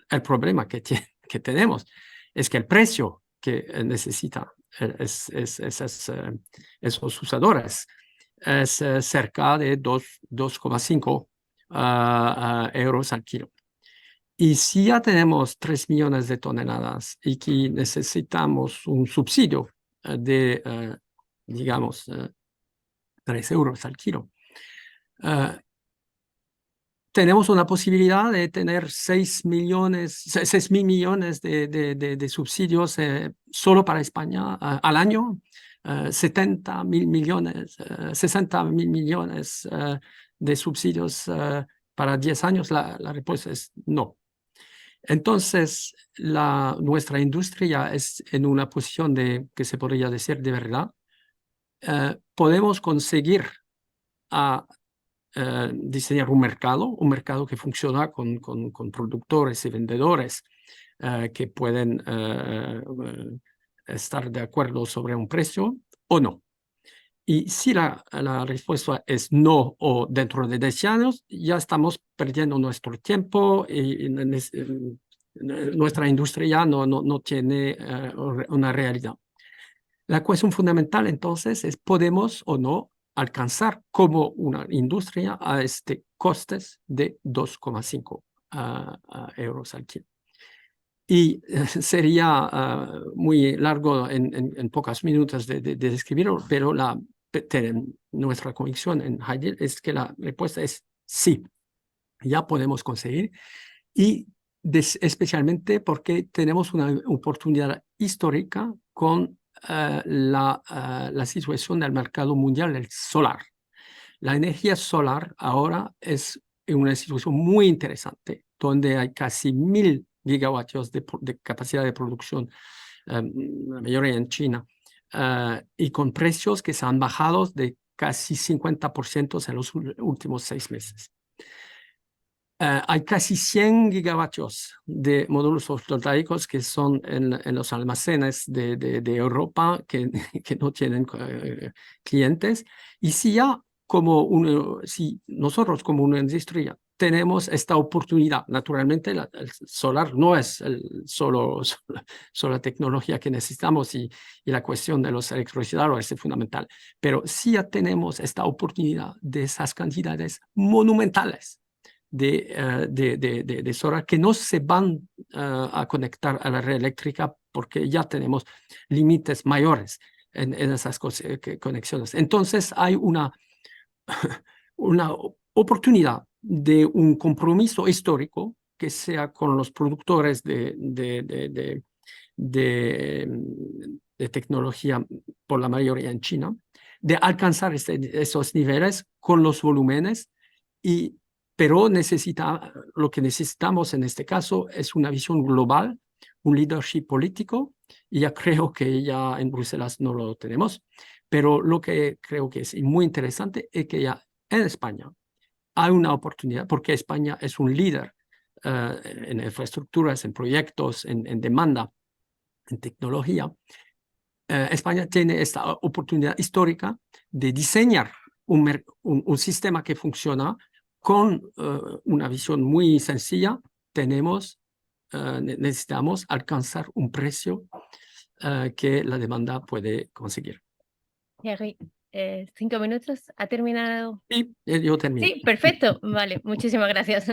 el problema que tenemos es que el precio que necesita esos usadores es cerca de 2,5 euros al kilo. Y si ya tenemos 3 millones de toneladas y que necesitamos un subsidio de, digamos, 3 euros al kilo, tenemos una posibilidad de tener 6 mil millones de subsidios solo para España al año, 60 mil millones de subsidios para 10 años. La respuesta es no. Entonces, nuestra industria es en una posición que se podría decir de verdad. Podemos conseguir diseñar un mercado que funciona con productores y vendedores que pueden estar de acuerdo sobre un precio o no. Y si la respuesta es no o dentro de 10 años, ya estamos perdiendo nuestro tiempo y nuestra industria no tiene una realidad. La cuestión fundamental entonces es, ¿podemos o no alcanzar como una industria a costes de 2,5 euros al kilo? Y sería muy largo en pocos minutos de describirlo, pero nuestra convicción en Heidel es que la respuesta es sí, ya podemos conseguir, y especialmente porque tenemos una oportunidad histórica con la situación del mercado mundial del solar. La energía solar ahora es en una situación muy interesante, donde hay casi 1.000 gigavatios de capacidad de producción, la mayoría en China, y con precios que se han bajado de casi 50% en los últimos 6 meses. Hay casi 100 gigavatios de módulos fotovoltaicos que son en los almacenes de Europa que no tienen clientes. Y si si nosotros como una industria tenemos esta oportunidad, naturalmente el solar no es solo la tecnología que necesitamos y la cuestión de los electricidad es fundamental, pero si ya tenemos esta oportunidad de esas cantidades monumentales de solar que no se van a conectar a la red eléctrica porque ya tenemos límites mayores en esas conexiones. Entonces hay una oportunidad de un compromiso histórico que sea con los productores de tecnología, por la mayoría en China, de alcanzar esos niveles con los volúmenes, pero lo que necesitamos en este caso es una visión global, un leadership político, y ya creo que ya en Bruselas no lo tenemos, pero lo que creo que es muy interesante es que ya en España hay una oportunidad, porque España es un líder en infraestructuras, en proyectos, en demanda, en tecnología. España tiene esta oportunidad histórica de diseñar un sistema que funciona con una visión muy sencilla. Necesitamos alcanzar un precio que la demanda puede conseguir. Thierry, 5 minutos, ¿ha terminado? Sí, yo termino. Sí, perfecto. Vale, muchísimas gracias.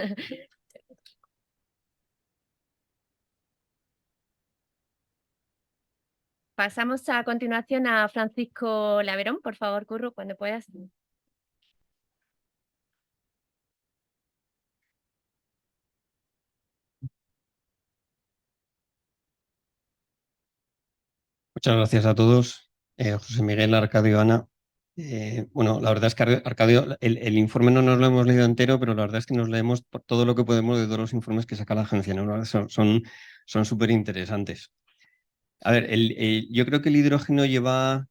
Pasamos a continuación a Francisco Laverón. Por favor, Curro, cuando puedas. Muchas gracias a todos. José Miguel, Arcadio, Ana. Bueno, la verdad es que Arcadio, el informe no nos lo hemos leído entero, pero la verdad es que nos leemos por todo lo que podemos de todos los informes que saca la agencia, ¿no? Son súper interesantes. A ver, yo creo que el hidrógeno llevaba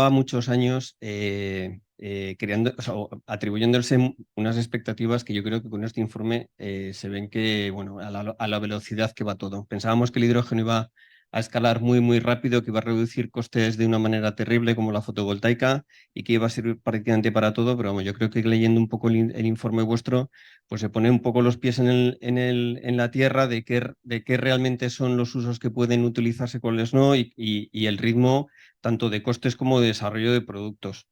muchos años creando, o sea, atribuyéndose unas expectativas que yo creo que con este informe se ven que, bueno, a la velocidad que va todo. Pensábamos que el hidrógeno iba a escalar muy, muy rápido, que iba a reducir costes de una manera terrible como la fotovoltaica y que iba a servir prácticamente para todo, pero vamos, yo creo que leyendo un poco el informe vuestro, pues se pone un poco los pies en la tierra de qué realmente son los usos que pueden utilizarse, cuáles no, y el ritmo tanto de costes como de desarrollo de productos.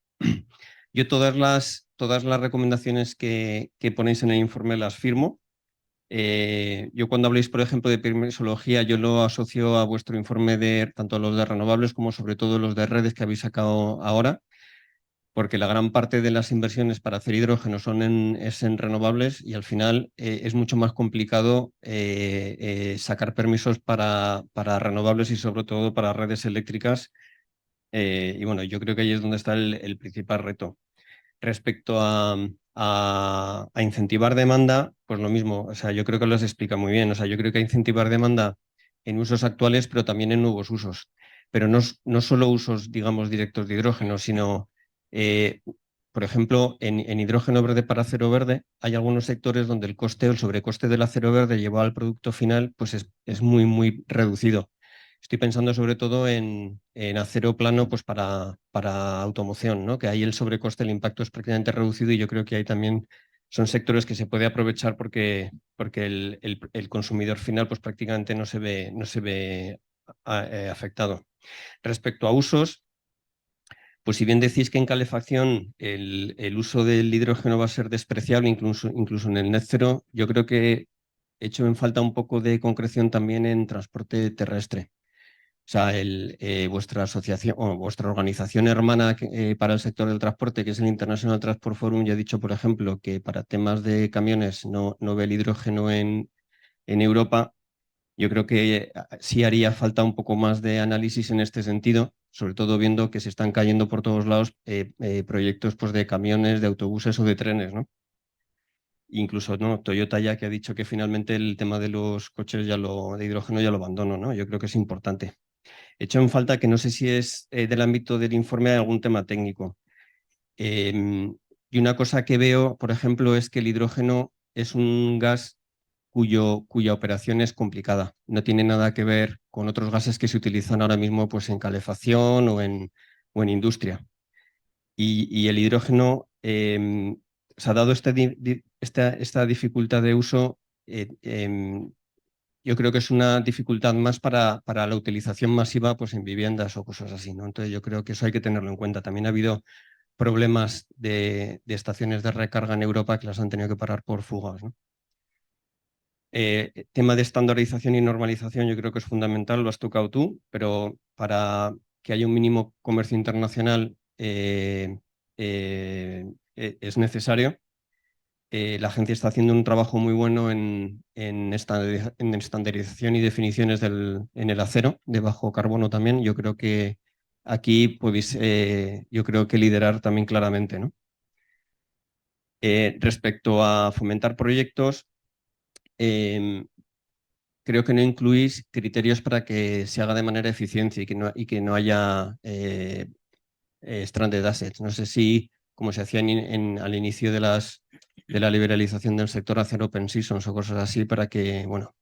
Yo todas las recomendaciones que ponéis en el informe las firmo. Yo cuando habléis, por ejemplo, de permisología, yo lo asocio a vuestro informe de tanto los de renovables como sobre todo los de redes que habéis sacado ahora, porque la gran parte de las inversiones para hacer hidrógeno es en renovables y al final es mucho más complicado sacar permisos para renovables y sobre todo para redes eléctricas. Y bueno, yo creo que ahí es donde está el principal reto. Respecto a incentivar demanda, pues lo mismo, o sea, yo creo que lo explica muy bien, o sea, yo creo que hay incentivar demanda en usos actuales, pero también en nuevos usos, pero no solo usos, digamos, directos de hidrógeno, sino, por ejemplo, en hidrógeno verde para acero verde, hay algunos sectores donde el coste o el sobrecoste del acero verde llevado al producto final, pues es muy, muy reducido. Estoy pensando sobre todo en acero plano pues para automoción, ¿no? Que ahí el sobrecoste, el impacto es prácticamente reducido y yo creo que ahí también son sectores que se puede aprovechar porque el consumidor final pues prácticamente no se ve afectado. Respecto a usos, pues si bien decís que en calefacción el uso del hidrógeno va a ser despreciable, incluso en el net zero, yo creo que he hecho en falta un poco de concreción también en transporte terrestre. O sea, vuestra asociación o vuestra organización hermana para el sector del transporte, que es el International Transport Forum, ya ha dicho, por ejemplo, que para temas de camiones no ve el hidrógeno en Europa. Yo creo que sí haría falta un poco más de análisis en este sentido, sobre todo viendo que se están cayendo por todos lados proyectos pues, de camiones, de autobuses o de trenes, ¿no? Incluso ¿no? Toyota ya que ha dicho que finalmente el tema de los coches de hidrógeno ya lo abandono, ¿no? Yo creo que es importante. He hecho en falta que no sé si es del ámbito del informe hay algún tema técnico. Y una cosa que veo, por ejemplo, es que el hidrógeno es un gas cuya operación es complicada. No tiene nada que ver con otros gases que se utilizan ahora mismo pues, en calefacción o en industria. Y el hidrógeno, se ha dado esta dificultad de uso, yo creo que es una dificultad más para la utilización masiva pues, en viviendas o cosas así, ¿no? Entonces yo creo que eso hay que tenerlo en cuenta. También ha habido problemas de estaciones de recarga en Europa que las han tenido que parar por fugas, ¿no? Tema de estandarización y normalización yo creo que es fundamental, lo has tocado tú, pero para que haya un mínimo comercio internacional es necesario. La agencia está haciendo un trabajo muy bueno en estandarización y definiciones en el acero de bajo carbono también. Yo creo que aquí podéis, yo creo que liderar también claramente, ¿no? Respecto a fomentar proyectos, creo que no incluís criterios para que se haga de manera eficiente y que no haya stranded assets. No sé si, como se hacía al inicio de la liberalización del sector, hacer open seasons o cosas así para que, bueno,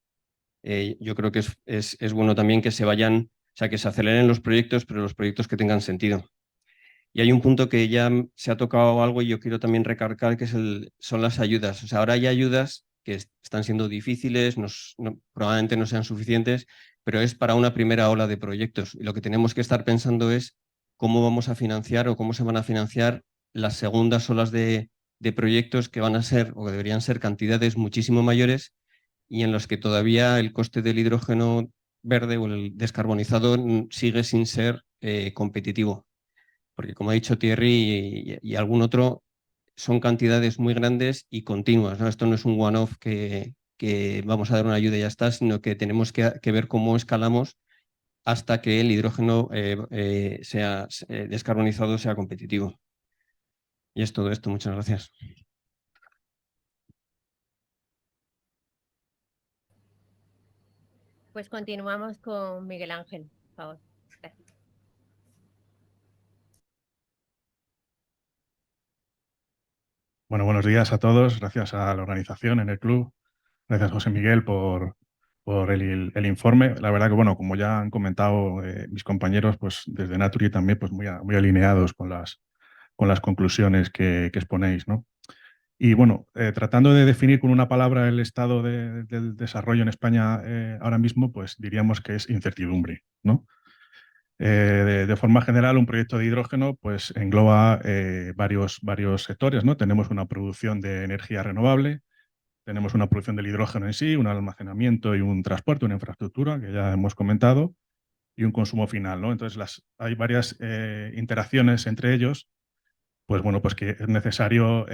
yo creo que es bueno también que se vayan, o sea, que se aceleren los proyectos, pero los proyectos que tengan sentido. Y hay un punto que ya se ha tocado algo y yo quiero también recargar, que son las ayudas. O sea, ahora hay ayudas que están siendo difíciles, probablemente no sean suficientes, pero es para una primera ola de proyectos. Y lo que tenemos que estar pensando es cómo vamos a financiar o cómo se van a financiar las segundas olas de proyectos que van a ser o que deberían ser cantidades muchísimo mayores y en los que todavía el coste del hidrógeno verde o el descarbonizado sigue sin ser competitivo. Porque como ha dicho Thierry y algún otro, son cantidades muy grandes y continuas, ¿no? Esto no es un one-off que vamos a dar una ayuda y ya está, sino que tenemos que ver cómo escalamos hasta que el hidrógeno sea descarbonizado, sea competitivo. Y es todo esto. Muchas gracias. Pues continuamos con Miguel Ángel, por favor. Gracias. Bueno, buenos días a todos. Gracias a la organización en el club. Gracias, José Miguel, por el informe. La verdad que, bueno, como ya han comentado mis compañeros, pues desde Naturgy también pues muy alineados con las conclusiones que exponéis, ¿no? Y bueno, tratando de definir con una palabra el estado del desarrollo en España ahora mismo, pues diríamos que es incertidumbre, ¿no? De forma general, un proyecto de hidrógeno pues engloba varios sectores, ¿no? Tenemos una producción de energía renovable, tenemos una producción del hidrógeno en sí, un almacenamiento y un transporte, una infraestructura que ya hemos comentado, y un consumo final, ¿no? Entonces hay varias interacciones entre ellos, pues bueno, pues que es necesario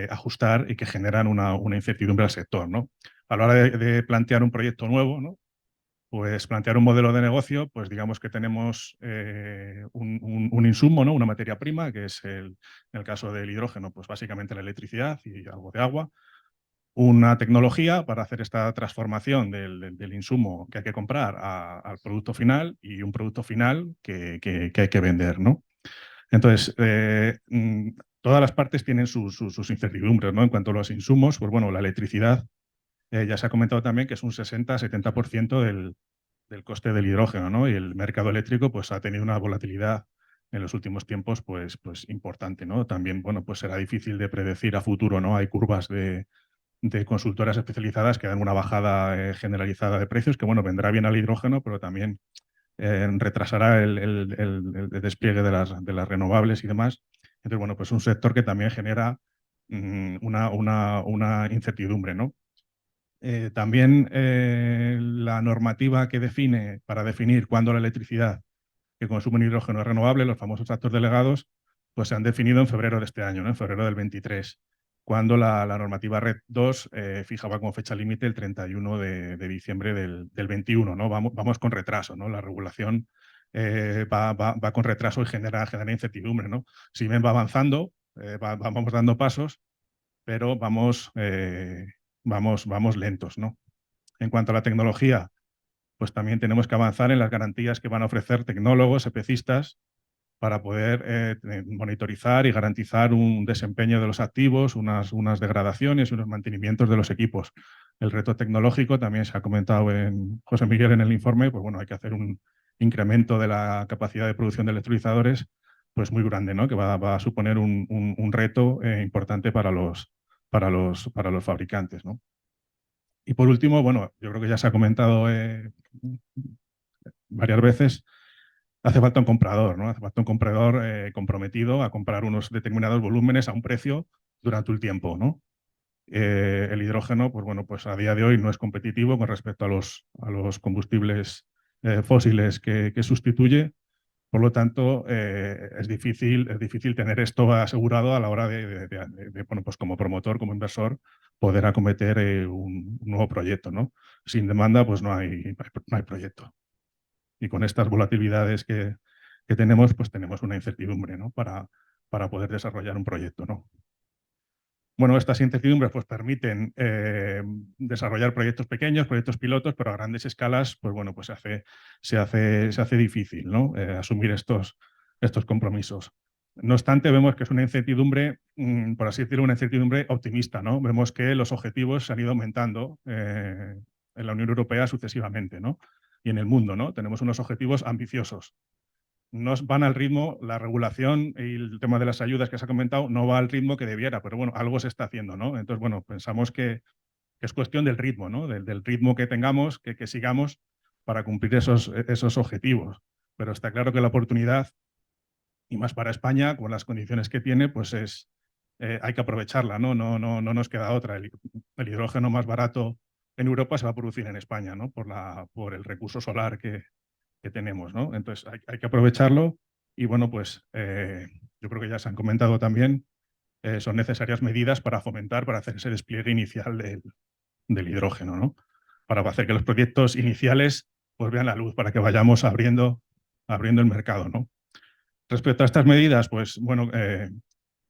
ajustar y que generan una incertidumbre al sector, ¿no? A la hora de plantear un proyecto nuevo, ¿no? Pues plantear un modelo de negocio, pues digamos que tenemos un insumo, ¿no? Una materia prima, que es en el caso del hidrógeno, pues básicamente la electricidad y algo de agua. Una tecnología para hacer esta transformación del insumo que hay que comprar al producto final y un producto final que hay que vender, ¿no? Entonces, todas las partes tienen sus incertidumbres, ¿no? En cuanto a los insumos, pues bueno, la electricidad, ya se ha comentado también que es un 60-70% del coste del hidrógeno, ¿no? Y el mercado eléctrico pues ha tenido una volatilidad en los últimos tiempos pues importante, ¿no? También, bueno, pues será difícil de predecir a futuro, ¿no? Hay curvas de consultoras especializadas que dan una bajada generalizada de precios que, bueno, vendrá bien al hidrógeno, pero también retrasará el despliegue de las renovables y demás. Entonces, bueno, pues un sector que también genera una incertidumbre, ¿no? También la normativa que define, para definir cuándo la electricidad que consume un hidrógeno es renovable, los famosos actos delegados, pues se han definido en febrero de este año, ¿no? En febrero del 23, cuando la normativa RED II fijaba como fecha límite el 31 de diciembre del 21, ¿no? Vamos con retraso, ¿no? La regulación va con retraso y genera incertidumbre, ¿no? Si bien va avanzando, vamos dando pasos, pero vamos lentos, ¿no? En cuanto a la tecnología, pues también tenemos que avanzar en las garantías que van a ofrecer tecnólogos, EPCistas, para poder monitorizar y garantizar un desempeño de los activos, unas degradaciones y unos mantenimientos de los equipos. El reto tecnológico también se ha comentado en José Miguel en el informe, pues bueno, hay que hacer un incremento de la capacidad de producción de electrolizadores pues muy grande, ¿no? Que va a suponer un reto importante para los fabricantes, ¿no? Y por último, bueno, yo creo que ya se ha comentado varias veces, hace falta un comprador, ¿no? Hace falta un comprador comprometido a comprar unos determinados volúmenes a un precio durante un tiempo, ¿no? El hidrógeno, pues bueno, pues a día de hoy no es competitivo con respecto a los combustibles fósiles que sustituye. Por lo tanto, es difícil tener esto asegurado a la hora bueno, pues como promotor, como inversor, poder acometer un nuevo proyecto, ¿no? Sin demanda, pues no hay proyecto. Y con estas volatilidades que tenemos, pues tenemos una incertidumbre, ¿no? Para poder desarrollar un proyecto, ¿no? Bueno, estas incertidumbres pues permiten desarrollar proyectos pequeños, proyectos pilotos, pero a grandes escalas, pues bueno, pues se hace difícil, ¿no? Asumir estos compromisos. No obstante, vemos que es una incertidumbre, por así decirlo, una incertidumbre optimista, ¿no? Vemos que los objetivos se han ido aumentando en la Unión Europea sucesivamente, ¿no? Y en el mundo, ¿no? Tenemos unos objetivos ambiciosos. No van al ritmo, la regulación y el tema de las ayudas que se ha comentado no va al ritmo que debiera, pero bueno, algo se está haciendo, ¿no? Entonces, bueno, pensamos que es cuestión del ritmo, ¿no? Del ritmo que tengamos, que sigamos para cumplir esos objetivos. Pero está claro que la oportunidad, y más para España, con las condiciones que tiene, pues hay que aprovecharla, ¿no? No nos queda otra. El hidrógeno más barato en Europa se va a producir en España, ¿no? Por el recurso solar que tenemos, ¿no? Entonces hay que aprovecharlo y bueno, pues yo creo que ya se han comentado también, son necesarias medidas para fomentar, para hacer ese despliegue inicial del hidrógeno, ¿no? Para hacer que los proyectos iniciales pues vean la luz, para que vayamos abriendo el mercado, ¿no? Respecto a estas medidas, pues bueno,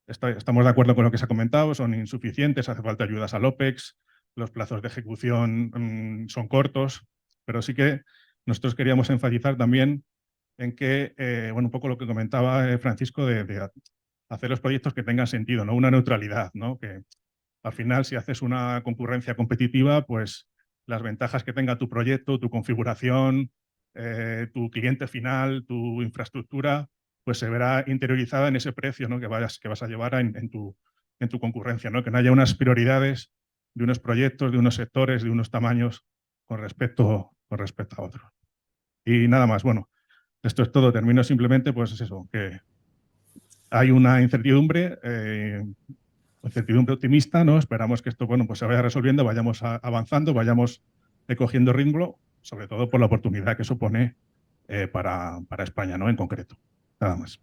estamos de acuerdo con lo que se ha comentado, son insuficientes, hace falta ayudas al OPEX, los plazos de ejecución son cortos, pero sí que nosotros queríamos enfatizar también en que, bueno, un poco lo que comentaba Francisco, de hacer los proyectos que tengan sentido, ¿no? Una neutralidad, ¿no? Que al final, si haces una concurrencia competitiva, pues las ventajas que tenga tu proyecto, tu configuración, tu cliente final, tu infraestructura, pues se verá interiorizada en ese precio, ¿no? que vas a llevar en tu concurrencia, ¿no? Que no haya unas prioridades de unos proyectos, de unos sectores, de unos tamaños con respecto a otros. Y nada más, bueno, esto es todo. Termino simplemente, pues es eso, que hay una incertidumbre optimista, ¿no? Esperamos que esto, bueno, pues se vaya resolviendo, vayamos avanzando, vayamos cogiendo ritmo, sobre todo por la oportunidad que supone para España, ¿no? En concreto. Nada más.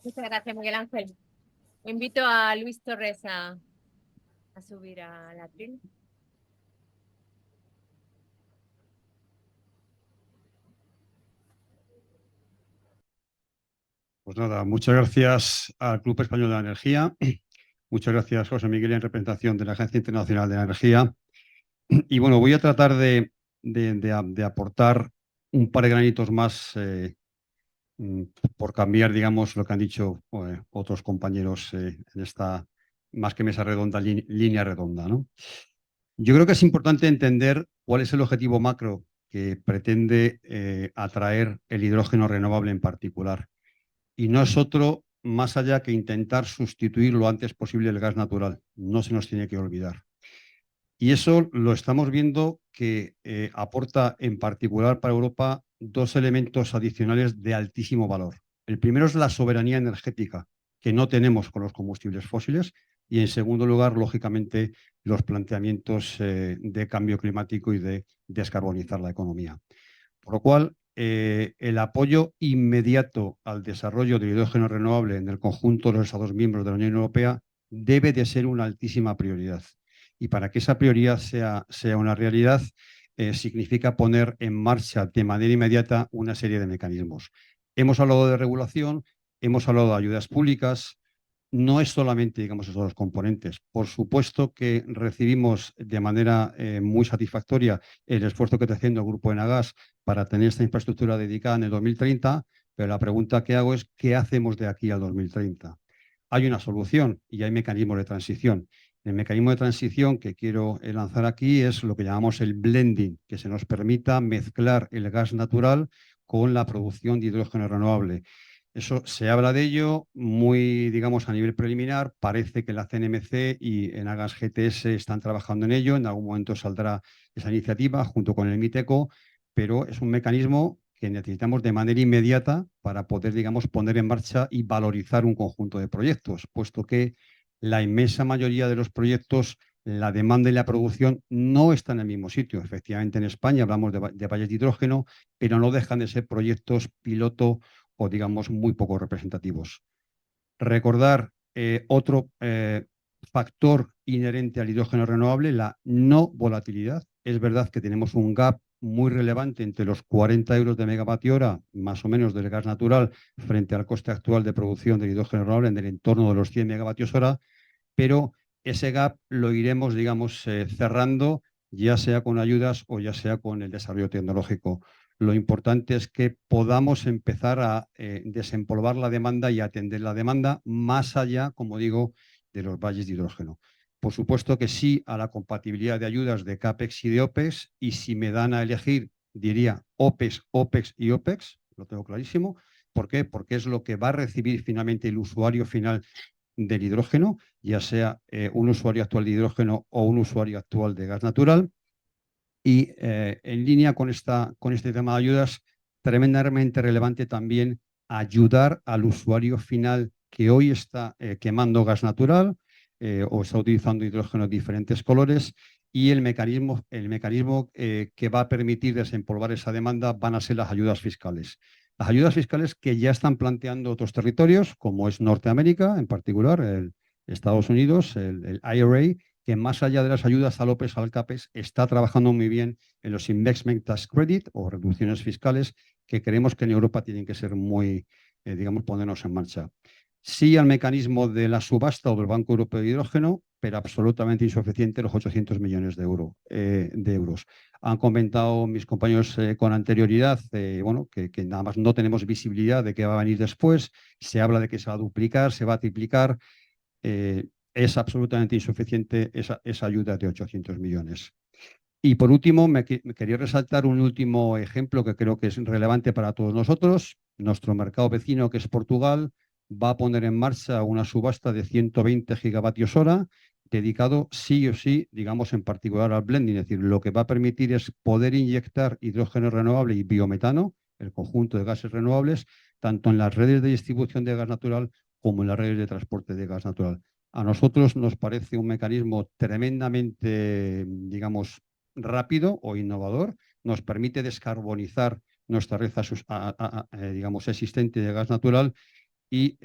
Muchas gracias, Miguel Ángel. Invito a Luis Torres a subir a la tribuna. Pues nada, muchas gracias al Club Español de la Energía. Muchas gracias, José Miguel, en representación de la Agencia Internacional de la Energía. Y bueno, voy a tratar de aportar un par de granitos más por cambiar, digamos, lo que han dicho otros compañeros en esta, más que mesa redonda, línea redonda, ¿no? Yo creo que es importante entender cuál es el objetivo macro que pretende atraer el hidrógeno renovable en particular. Y no es otro más allá que intentar sustituir lo antes posible el gas natural. No se nos tiene que olvidar. Y eso lo estamos viendo que aporta en particular para Europa dos elementos adicionales de altísimo valor. El primero es la soberanía energética, que no tenemos con los combustibles fósiles, y en segundo lugar, lógicamente, los planteamientos de cambio climático y de descarbonizar la economía. Por lo cual, el apoyo inmediato al desarrollo de hidrógeno renovable en el conjunto de los Estados miembros de la Unión Europea debe de ser una altísima prioridad. Y para que esa prioridad sea una realidad, significa poner en marcha de manera inmediata una serie de mecanismos. Hemos hablado de regulación, hemos hablado de ayudas públicas. No es solamente, digamos, esos dos componentes. Por supuesto que recibimos de manera muy satisfactoria el esfuerzo que está haciendo el Grupo Enagas para tener esta infraestructura dedicada en el 2030, pero la pregunta que hago es ¿qué hacemos de aquí al 2030? Hay una solución y hay mecanismos de transición. El mecanismo de transición que quiero lanzar aquí es lo que llamamos el blending, que se nos permita mezclar el gas natural con la producción de hidrógeno renovable. Eso se habla de ello muy, digamos, a nivel preliminar. Parece que la CNMC y Enagas GTS están trabajando en ello. En algún momento saldrá esa iniciativa junto con el MITECO, pero es un mecanismo que necesitamos de manera inmediata para poder, digamos, poner en marcha y valorizar un conjunto de proyectos, puesto que la inmensa mayoría de los proyectos, la demanda y la producción no están en el mismo sitio. Efectivamente, en España hablamos de valles de hidrógeno, pero no dejan de ser proyectos piloto o, digamos, muy poco representativos. Recordar otro factor inherente al hidrógeno renovable, la no volatilidad. Es verdad que tenemos un gap muy relevante entre los 40 euros de megavatio hora, más o menos, del gas natural, frente al coste actual de producción del hidrógeno renovable en el entorno de los 100 megavatios hora, pero ese gap lo iremos, digamos, cerrando, ya sea con ayudas o ya sea con el desarrollo tecnológico. Lo importante es que podamos empezar a desempolvar la demanda y atender la demanda más allá, como digo, de los valles de hidrógeno. Por supuesto que sí a la compatibilidad de ayudas de CAPEX y de OPEX, y si me dan a elegir, diría OPEX, OPEX y OPEX, lo tengo clarísimo. ¿Por qué? Porque es lo que va a recibir finalmente el usuario final del hidrógeno, ya sea un usuario actual de hidrógeno o un usuario actual de gas natural. Y en línea con este tema de ayudas, tremendamente relevante también ayudar al usuario final que hoy está quemando gas natural o está utilizando hidrógeno de diferentes colores, y el mecanismo que va a permitir desempolvar esa demanda van a ser las ayudas fiscales. Las ayudas fiscales que ya están planteando otros territorios, como es Norteamérica, en particular, Estados Unidos, el IRA, que más allá de las ayudas a López al CAPES, está trabajando muy bien en los Investment Tax Credit o reducciones fiscales, que creemos que en Europa tienen que ser muy, digamos, ponernos en marcha. Sí al mecanismo de la subasta o del Banco Europeo de Hidrógeno, pero absolutamente insuficiente los 800 millones de euros. Han comentado mis compañeros con anterioridad bueno, que nada más no tenemos visibilidad de qué va a venir después. Se habla de que se va a duplicar, se va a triplicar. Es absolutamente insuficiente esa ayuda de 800 millones. Y por último, me quería resaltar un último ejemplo que creo que es relevante para todos nosotros. Nuestro mercado vecino, que es Portugal, va a poner en marcha una subasta de 120 gigavatios hora, dedicado sí o sí, digamos, en particular al blending. Es decir, lo que va a permitir es poder inyectar hidrógeno renovable y biometano, el conjunto de gases renovables, tanto en las redes de distribución de gas natural como en las redes de transporte de gas natural. A nosotros nos parece un mecanismo tremendamente, digamos, rápido o innovador. Nos permite descarbonizar nuestra red digamos, existente de gas natural. Y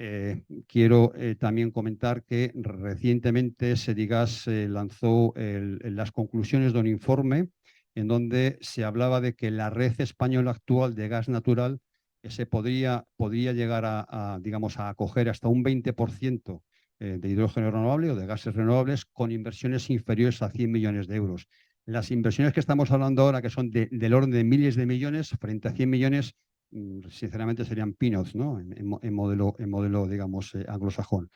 quiero también comentar que recientemente Sedigas lanzó las conclusiones de un informe en donde se hablaba de que la red española actual de gas natural se podría llegar digamos, a acoger hasta un 20% de hidrógeno renovable o de gases renovables con inversiones inferiores a 100 millones de euros. Las inversiones que estamos hablando ahora, que son del orden de miles de millones, frente a 100 millones, sinceramente serían peanuts, ¿no? En modelo digamos, anglosajón.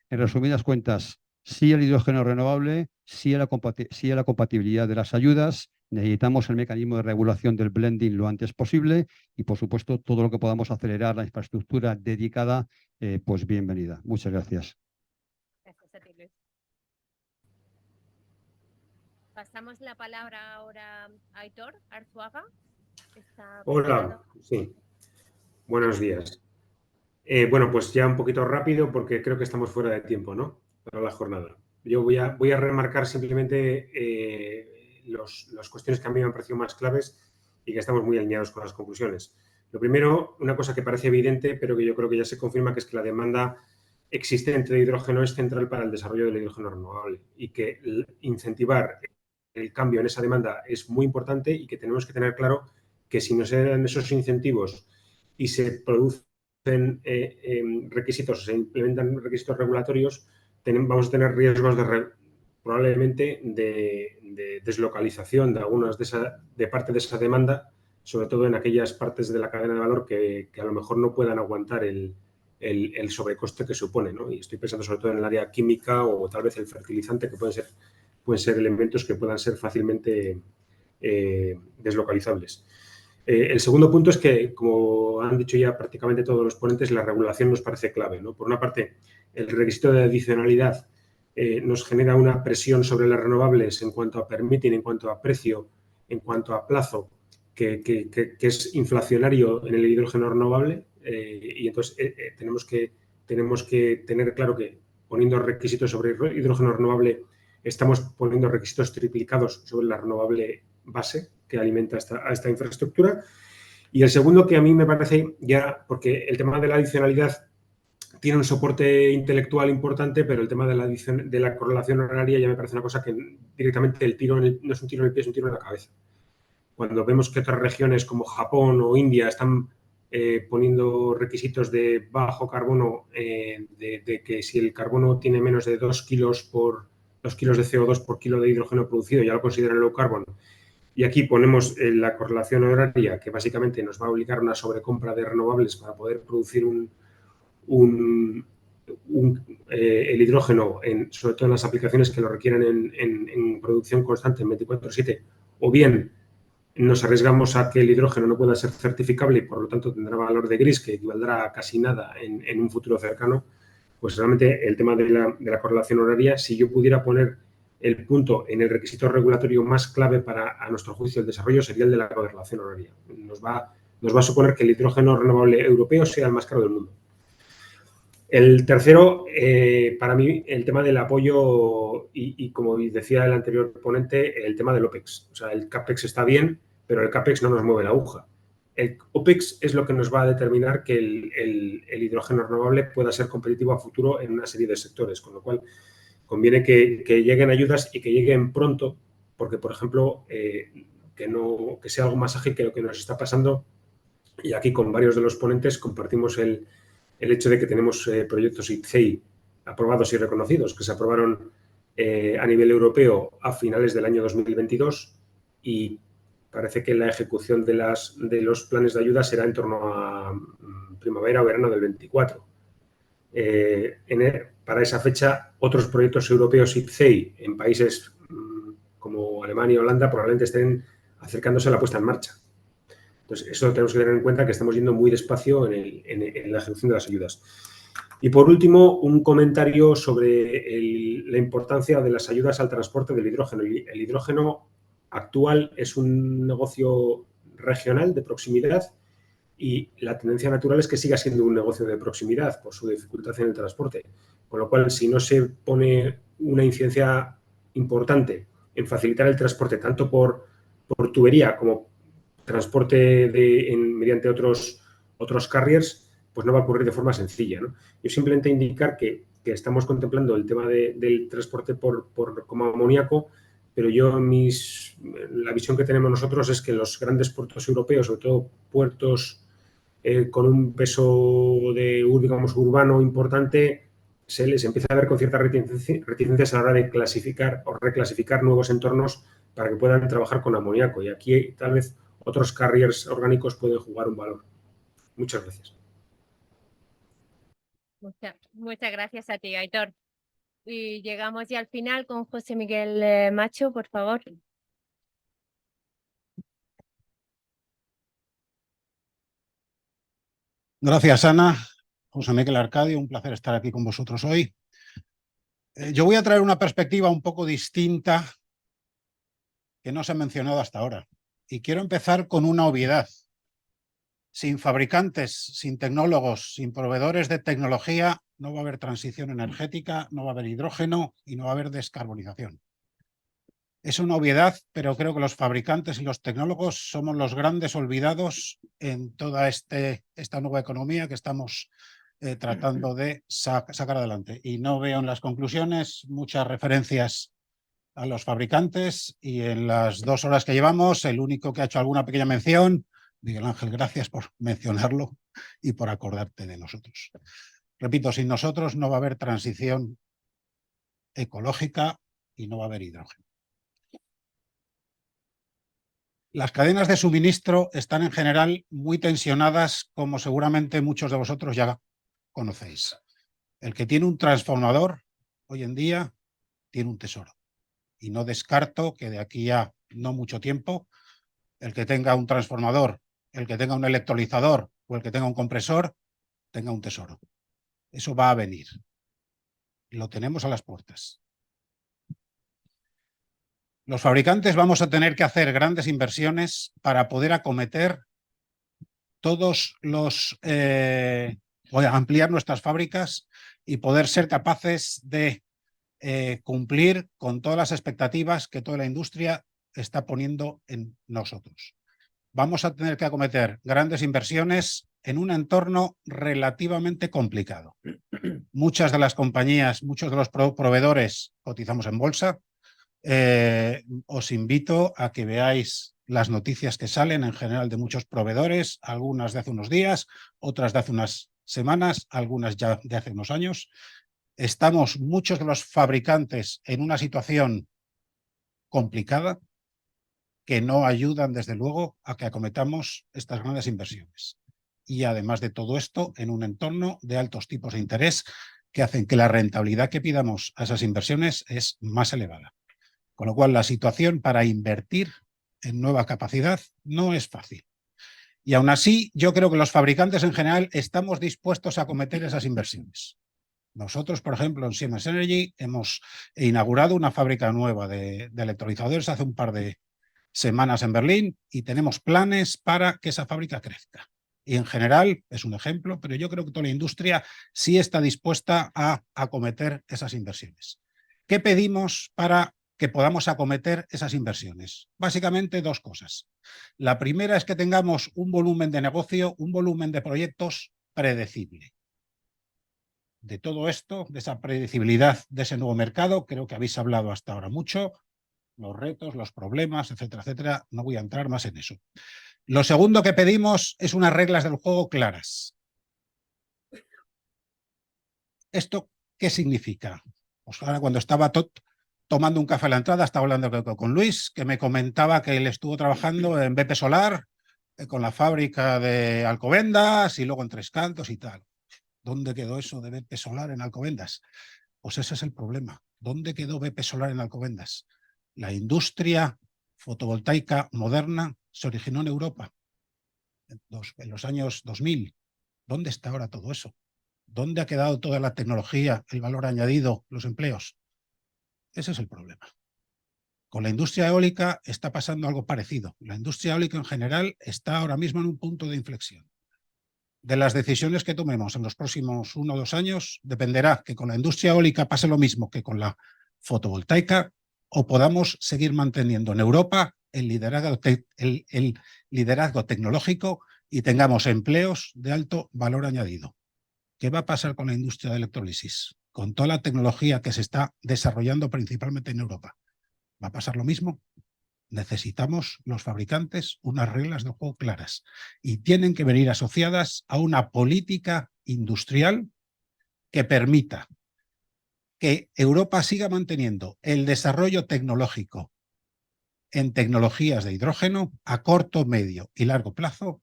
En resumidas cuentas, sí al hidrógeno renovable, sí a la compatibilidad de las ayudas. Necesitamos el mecanismo de regulación del blending lo antes posible y, por supuesto, todo lo que podamos acelerar la infraestructura dedicada, pues bienvenida. Muchas gracias. Gracias a ti, Luis. Pasamos la palabra ahora a Aitor Arzuaga. Hola, sí. Buenos días. Bueno, pues ya un poquito rápido porque creo que estamos fuera de tiempo, ¿no? Para la jornada. Yo voy a remarcar simplemente las cuestiones que a mí me han parecido más claves y que estamos muy alineados con las conclusiones. Lo primero, una cosa que parece evidente, pero que yo creo que ya se confirma, que es que la demanda existente de hidrógeno es central para el desarrollo del hidrógeno renovable y que incentivar el cambio en esa demanda es muy importante y que tenemos que tener claro que si no se dan esos incentivos y se producen requisitos, se implementan requisitos regulatorios, vamos a tener riesgos probablemente de deslocalización de algunas de parte de esa demanda, sobre todo en aquellas partes de la cadena de valor que a lo mejor no puedan aguantar el sobrecoste que supone, ¿no? Y estoy pensando sobre todo en el área química o tal vez el fertilizante, que pueden ser elementos que puedan ser fácilmente deslocalizables. El segundo punto es que, como han dicho ya prácticamente todos los ponentes, la regulación nos parece clave, ¿no? Por una parte, el requisito de adicionalidad nos genera una presión sobre las renovables en cuanto a permitting, en cuanto a precio, en cuanto a plazo, que es inflacionario en el hidrógeno renovable. Y entonces tenemos que tener claro que poniendo requisitos sobre hidrógeno renovable estamos poniendo requisitos triplicados sobre la renovable base que alimenta a esta infraestructura. Y el segundo, que a mí me parece ya, porque el tema de la adicionalidad tiene un soporte intelectual importante, pero el tema de la correlación horaria ya me parece una cosa que directamente no es un tiro en el pie, es un tiro en la cabeza. Cuando vemos que otras regiones como Japón o India están poniendo requisitos de bajo carbono, de que si el carbono tiene menos de 2 kilos de CO2 por kilo de hidrógeno producido, ya lo consideran low carbon. Y aquí ponemos la correlación horaria, que básicamente nos va a obligar a una sobrecompra de renovables para poder producir el hidrógeno, sobre todo en las aplicaciones que lo requieren en producción constante en 24/7, o bien nos arriesgamos a que el hidrógeno no pueda ser certificable y por lo tanto tendrá valor de gris, que equivaldrá a casi nada en un futuro cercano. Pues realmente el tema de la correlación horaria, si yo pudiera poner el punto en el requisito regulatorio más clave para, a nuestro juicio, el desarrollo, sería el de la correlación horaria. Nos va a suponer que el hidrógeno renovable europeo sea el más caro del mundo. El tercero, para mí, el tema del apoyo y como decía el anterior ponente, el tema del OPEX. O sea, el CAPEX está bien, pero el CAPEX no nos mueve la aguja. El OPEX es lo que nos va a determinar que el hidrógeno renovable pueda ser competitivo a futuro en una serie de sectores, con lo cual conviene que lleguen ayudas y que lleguen pronto, porque, por ejemplo, que sea algo más ágil que lo que nos está pasando. Y aquí con varios de los ponentes compartimos el hecho de que tenemos proyectos IPCEI aprobados y reconocidos, que se aprobaron a nivel europeo a finales del año 2022 y parece que la ejecución de los planes de ayuda será en torno a primavera o verano del 24. Para esa fecha, otros proyectos europeos IPCEI en países como Alemania y Holanda probablemente estén acercándose a la puesta en marcha. Entonces, eso tenemos que tener en cuenta, que estamos yendo muy despacio en la ejecución de las ayudas. Y por último, un comentario sobre la importancia de las ayudas al transporte del hidrógeno. El hidrógeno actual es un negocio regional de proximidad y la tendencia natural es que siga siendo un negocio de proximidad por su dificultad en el transporte. Con lo cual, si no se pone una incidencia importante en facilitar el transporte tanto por tubería como transporte mediante otros carriers, pues no va a ocurrir de forma sencilla, ¿no? Yo simplemente indicar que estamos contemplando el tema del transporte como amoníaco, pero la visión que tenemos nosotros es que los grandes puertos europeos, sobre todo puertos con un peso digamos, urbano importante, se les empieza a ver con ciertas reticencias a la hora de clasificar o reclasificar nuevos entornos para que puedan trabajar con amoníaco. Y aquí tal vez otros carriers orgánicos pueden jugar un valor. Muchas gracias. Muchas gracias a ti, Aitor. Y llegamos ya al final con José Miguel Macho, por favor. Gracias, Ana. José Miguel Arcadio, un placer estar aquí con vosotros hoy. Yo voy a traer una perspectiva un poco distinta que no se ha mencionado hasta ahora. Y quiero empezar con una obviedad. Sin fabricantes, sin tecnólogos, sin proveedores de tecnología, no va a haber transición energética, no va a haber hidrógeno y no va a haber descarbonización. Es una obviedad, pero creo que los fabricantes y los tecnólogos somos los grandes olvidados en toda esta nueva economía que estamos tratando de sacar adelante. Y no veo en las conclusiones muchas referencias a los fabricantes y en las 2 horas que llevamos, el único que ha hecho alguna pequeña mención, Miguel Ángel, gracias por mencionarlo y por acordarte de nosotros. Repito, sin nosotros no va a haber transición ecológica y no va a haber hidrógeno. Las cadenas de suministro están en general muy tensionadas, como seguramente muchos de vosotros ya conocéis. El que tiene un transformador hoy en día tiene un tesoro. Y no descarto que de aquí a no mucho tiempo, el que tenga un transformador, el que tenga un electrolizador o el que tenga un compresor, tenga un tesoro. Eso va a venir. Lo tenemos a las puertas. Los fabricantes vamos a tener que hacer grandes inversiones para poder acometer o ampliar nuestras fábricas y poder ser capaces de cumplir con todas las expectativas que toda la industria está poniendo en nosotros. Vamos a tener que acometer grandes inversiones en un entorno relativamente complicado. Muchas de las compañías, muchos de los proveedores cotizamos en bolsa. Os invito a que veáis las noticias que salen en general de muchos proveedores, algunas de hace unos días, otras de hace unas semanas, algunas ya de hace unos años. Estamos muchos de los fabricantes en una situación complicada que no ayudan, desde luego, a que acometamos estas grandes inversiones. Y además de todo esto, en un entorno de altos tipos de interés que hacen que la rentabilidad que pidamos a esas inversiones es más elevada. Con lo cual, la situación para invertir en nueva capacidad no es fácil. Y aún así, yo creo que los fabricantes en general estamos dispuestos a acometer esas inversiones. Nosotros, por ejemplo, en Siemens Energy hemos inaugurado una fábrica nueva de electrolizadores hace un par de semanas en Berlín y tenemos planes para que esa fábrica crezca. Y en general, es un ejemplo, pero yo creo que toda la industria sí está dispuesta a acometer esas inversiones. ¿Qué pedimos para que podamos acometer esas inversiones? Básicamente dos cosas. La primera es que tengamos un volumen de negocio, un volumen de proyectos predecible. De todo esto, de esa predecibilidad de ese nuevo mercado, creo que habéis hablado hasta ahora mucho, los retos, los problemas, etcétera, etcétera. No voy a entrar más en eso. Lo segundo que pedimos es unas reglas del juego claras. ¿Esto qué significa? Pues ahora cuando estaba tomando un café a la entrada, estaba hablando con Luis, que me comentaba que él estuvo trabajando en BP Solar, con la fábrica de Alcobendas y luego en Tres Cantos y tal. ¿Dónde quedó eso de BP Solar en Alcobendas? Pues ese es el problema. ¿Dónde quedó BP Solar en Alcobendas? La industria fotovoltaica moderna se originó en Europa en los años 2000. ¿Dónde está ahora todo eso? ¿Dónde ha quedado toda la tecnología, el valor añadido, los empleos? Ese es el problema. Con la industria eólica está pasando algo parecido. La industria eólica en general está ahora mismo en un punto de inflexión. De las decisiones que tomemos en los próximos 1 o 2 años dependerá que con la industria eólica pase lo mismo que con la fotovoltaica o podamos seguir manteniendo en Europa el liderazgo tecnológico y tengamos empleos de alto valor añadido. ¿Qué va a pasar con la industria de electrólisis? Con toda la tecnología que se está desarrollando principalmente en Europa. ¿Va a pasar lo mismo? Necesitamos los fabricantes unas reglas de juego claras y tienen que venir asociadas a una política industrial que permita que Europa siga manteniendo el desarrollo tecnológico en tecnologías de hidrógeno a corto, medio y largo plazo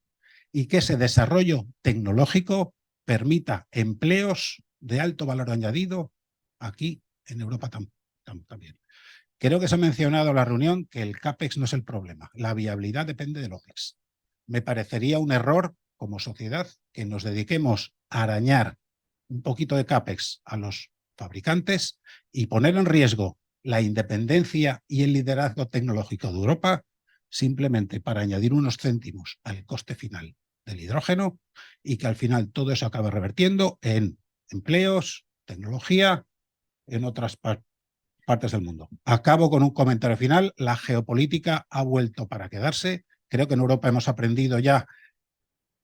y que ese desarrollo tecnológico permita empleos de alto valor añadido aquí en Europa también. Creo que se ha mencionado en la reunión que el CAPEX no es el problema. La viabilidad depende del OPEX. Me parecería un error como sociedad que nos dediquemos a arañar un poquito de CAPEX a los fabricantes y poner en riesgo la independencia y el liderazgo tecnológico de Europa simplemente para añadir unos céntimos al coste final del hidrógeno y que al final todo eso acabe revertiendo en empleos, tecnología, en otras partes del mundo. Acabo con un comentario final. La geopolítica ha vuelto para quedarse. Creo que en Europa hemos aprendido ya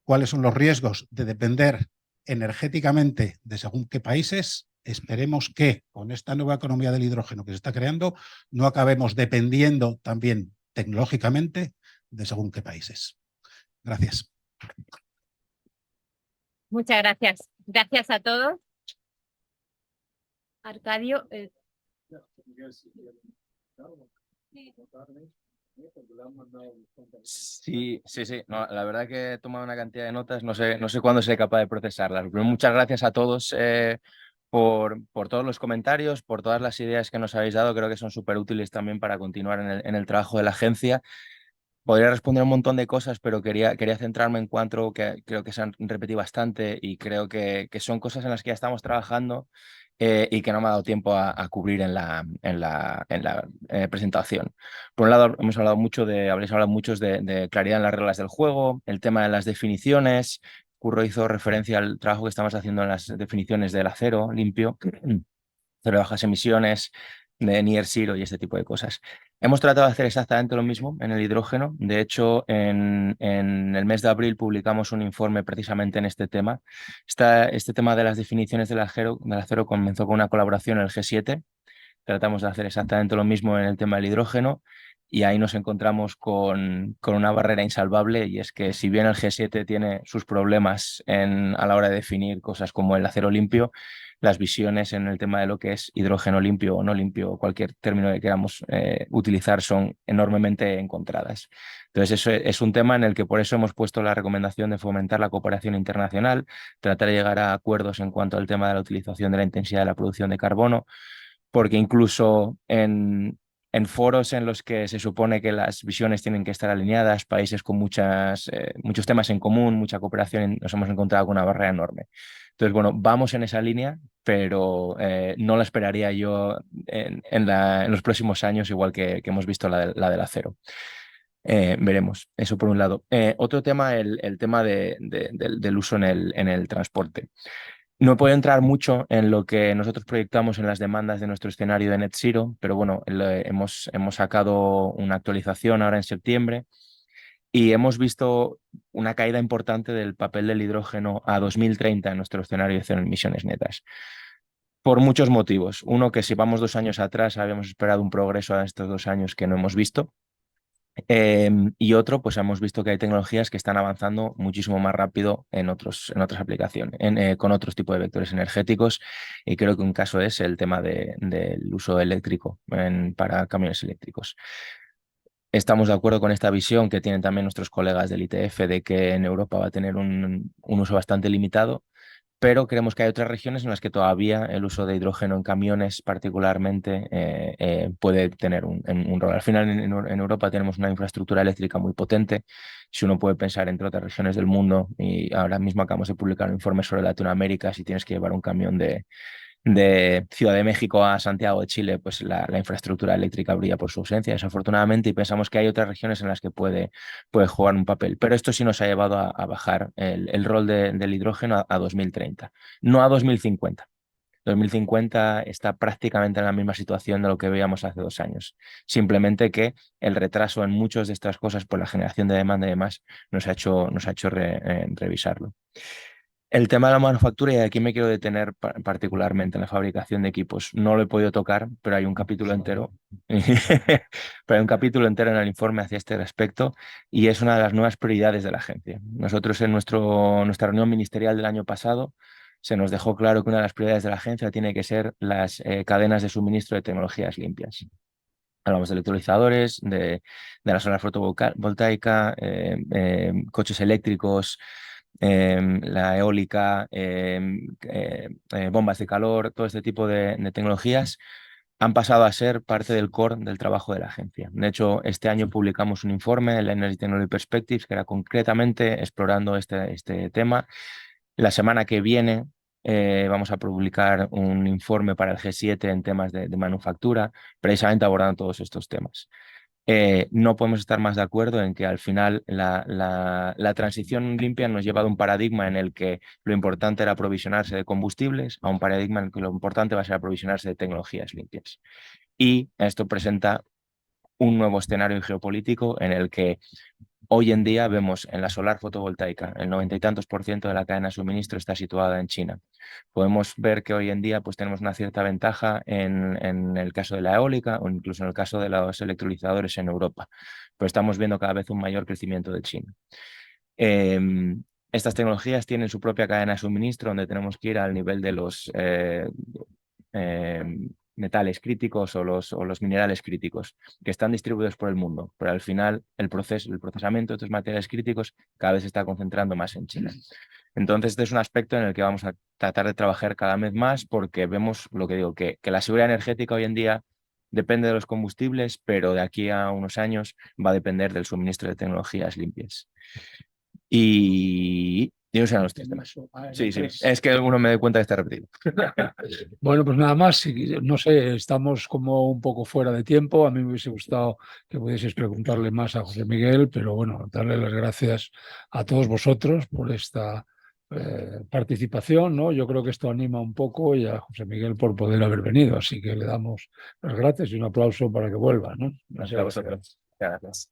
cuáles son los riesgos de depender energéticamente de según qué países. Esperemos que con esta nueva economía del hidrógeno que se está creando no acabemos dependiendo también tecnológicamente de según qué países. Gracias. Muchas gracias. Gracias a todos. Arcadio. Sí. No, la verdad que he tomado una cantidad de notas, no sé cuándo seré capaz de procesarlas. Pero muchas gracias a todos por todos los comentarios, por todas las ideas que nos habéis dado. Creo que son súper útiles también para continuar en el trabajo de la agencia. Podría responder un montón de cosas, pero quería centrarme en 4 que creo que se han repetido bastante y creo que son cosas en las que ya estamos trabajando y que no me ha dado tiempo a cubrir en la presentación. Por un lado, habréis hablado muchos de claridad en las reglas del juego, el tema de las definiciones. Curro hizo referencia al trabajo que estamos haciendo en las definiciones del acero limpio, cero de bajas emisiones, de Near Zero y este tipo de cosas. Hemos tratado de hacer exactamente lo mismo en el hidrógeno. De hecho, en el mes de abril publicamos un informe precisamente en este tema. Este tema de las definiciones del acero comenzó con una colaboración en el G7. Tratamos de hacer exactamente lo mismo en el tema del hidrógeno y ahí nos encontramos con una barrera insalvable, y es que si bien el G7 tiene sus problemas a la hora de definir cosas como el acero limpio, las visiones en el tema de lo que es hidrógeno limpio o no limpio, cualquier término que queramos utilizar, son enormemente encontradas. Entonces, eso es un tema en el que por eso hemos puesto la recomendación de fomentar la cooperación internacional, tratar de llegar a acuerdos en cuanto al tema de la utilización de la intensidad de la producción de carbono, porque incluso en foros en los que se supone que las visiones tienen que estar alineadas, países con muchos temas en común, mucha cooperación, nos hemos encontrado con una barrera enorme. Entonces, bueno, vamos en esa línea, pero no la esperaría yo en los próximos años, igual que hemos visto la del acero. Veremos, eso por un lado. Otro tema, el tema del uso en el transporte. No puedo entrar mucho en lo que nosotros proyectamos en las demandas de nuestro escenario de Net Zero, pero bueno, hemos sacado una actualización ahora en septiembre y hemos visto una caída importante del papel del hidrógeno a 2030 en nuestro escenario de cero emisiones netas. Por muchos motivos. Uno, que si vamos 2 años atrás, habíamos esperado un progreso en estos 2 años que no hemos visto. Y otro, pues hemos visto que hay tecnologías que están avanzando muchísimo más rápido en otras aplicaciones, con otros tipos de vectores energéticos, y creo que un caso es el tema del uso eléctrico para camiones eléctricos. Estamos de acuerdo con esta visión que tienen también nuestros colegas del ITF de que en Europa va a tener un uso bastante limitado, pero creemos que hay otras regiones en las que todavía el uso de hidrógeno en camiones particularmente puede tener un rol. Al final en Europa tenemos una infraestructura eléctrica muy potente. Si uno puede pensar entre otras regiones del mundo, y ahora mismo acabamos de publicar un informe sobre Latinoamérica, si tienes que llevar un camión de Ciudad de México a Santiago de Chile, pues la infraestructura eléctrica brilla por su ausencia, desafortunadamente, y pensamos que hay otras regiones en las que puede jugar un papel. Pero esto sí nos ha llevado a bajar el rol del hidrógeno a 2030, no a 2050. 2050 está prácticamente en la misma situación de lo que veíamos hace 2 años. Simplemente que el retraso en muchas de estas cosas por la generación de demanda y demás nos ha hecho revisarlo. El tema de la manufactura, y aquí me quiero detener particularmente en la fabricación de equipos. No lo he podido tocar, pero hay un capítulo entero, pero hay un capítulo entero en el informe hacia este respecto, y es una de las nuevas prioridades de la agencia. Nosotros en nuestra reunión ministerial del año pasado se nos dejó claro que una de las prioridades de la agencia tiene que ser las cadenas de suministro de tecnologías limpias. Hablamos de electrolizadores, de la solar fotovoltaica, coches eléctricos, la eólica, bombas de calor, todo este tipo de tecnologías han pasado a ser parte del core del trabajo de la agencia. De hecho, este año publicamos un informe, el Energy Technology Perspectives, que era concretamente explorando este tema. La semana que viene vamos a publicar un informe para el G7 en temas de manufactura, precisamente abordando todos estos temas. No podemos estar más de acuerdo en que al final la transición limpia nos lleva a un paradigma en el que lo importante era aprovisionarse de combustibles a un paradigma en el que lo importante va a ser aprovisionarse de tecnologías limpias. Y esto presenta un nuevo escenario geopolítico en el que hoy en día vemos en la solar fotovoltaica el 90 y tantos % de la cadena de suministro está situada en China. Podemos ver que hoy en día pues, tenemos una cierta ventaja en el caso de la eólica o incluso en el caso de los electrolizadores en Europa, pero estamos viendo cada vez un mayor crecimiento de China. Estas tecnologías tienen su propia cadena de suministro donde tenemos que ir al nivel de los metales críticos o los minerales críticos que están distribuidos por el mundo, pero al final el procesamiento de estos materiales críticos cada vez se está concentrando más en China. Entonces este es un aspecto en el que vamos a tratar de trabajar cada vez más porque vemos lo que digo, que la seguridad energética hoy en día depende de los combustibles, pero de aquí a unos años va a depender del suministro de tecnologías limpias. Y esos eran los 3 temas. Sí, es que uno me doy cuenta que está repetido. Bueno, pues nada más, no sé, estamos como un poco fuera de tiempo. A mí me hubiese gustado que pudieseis preguntarle más a José Miguel, pero bueno, darle las gracias a todos vosotros por esta participación, ¿no? Yo creo que esto anima un poco, y a José Miguel por poder haber venido, así que le damos las gracias y un aplauso para que vuelva, ¿no? Gracias a vosotros. Gracias.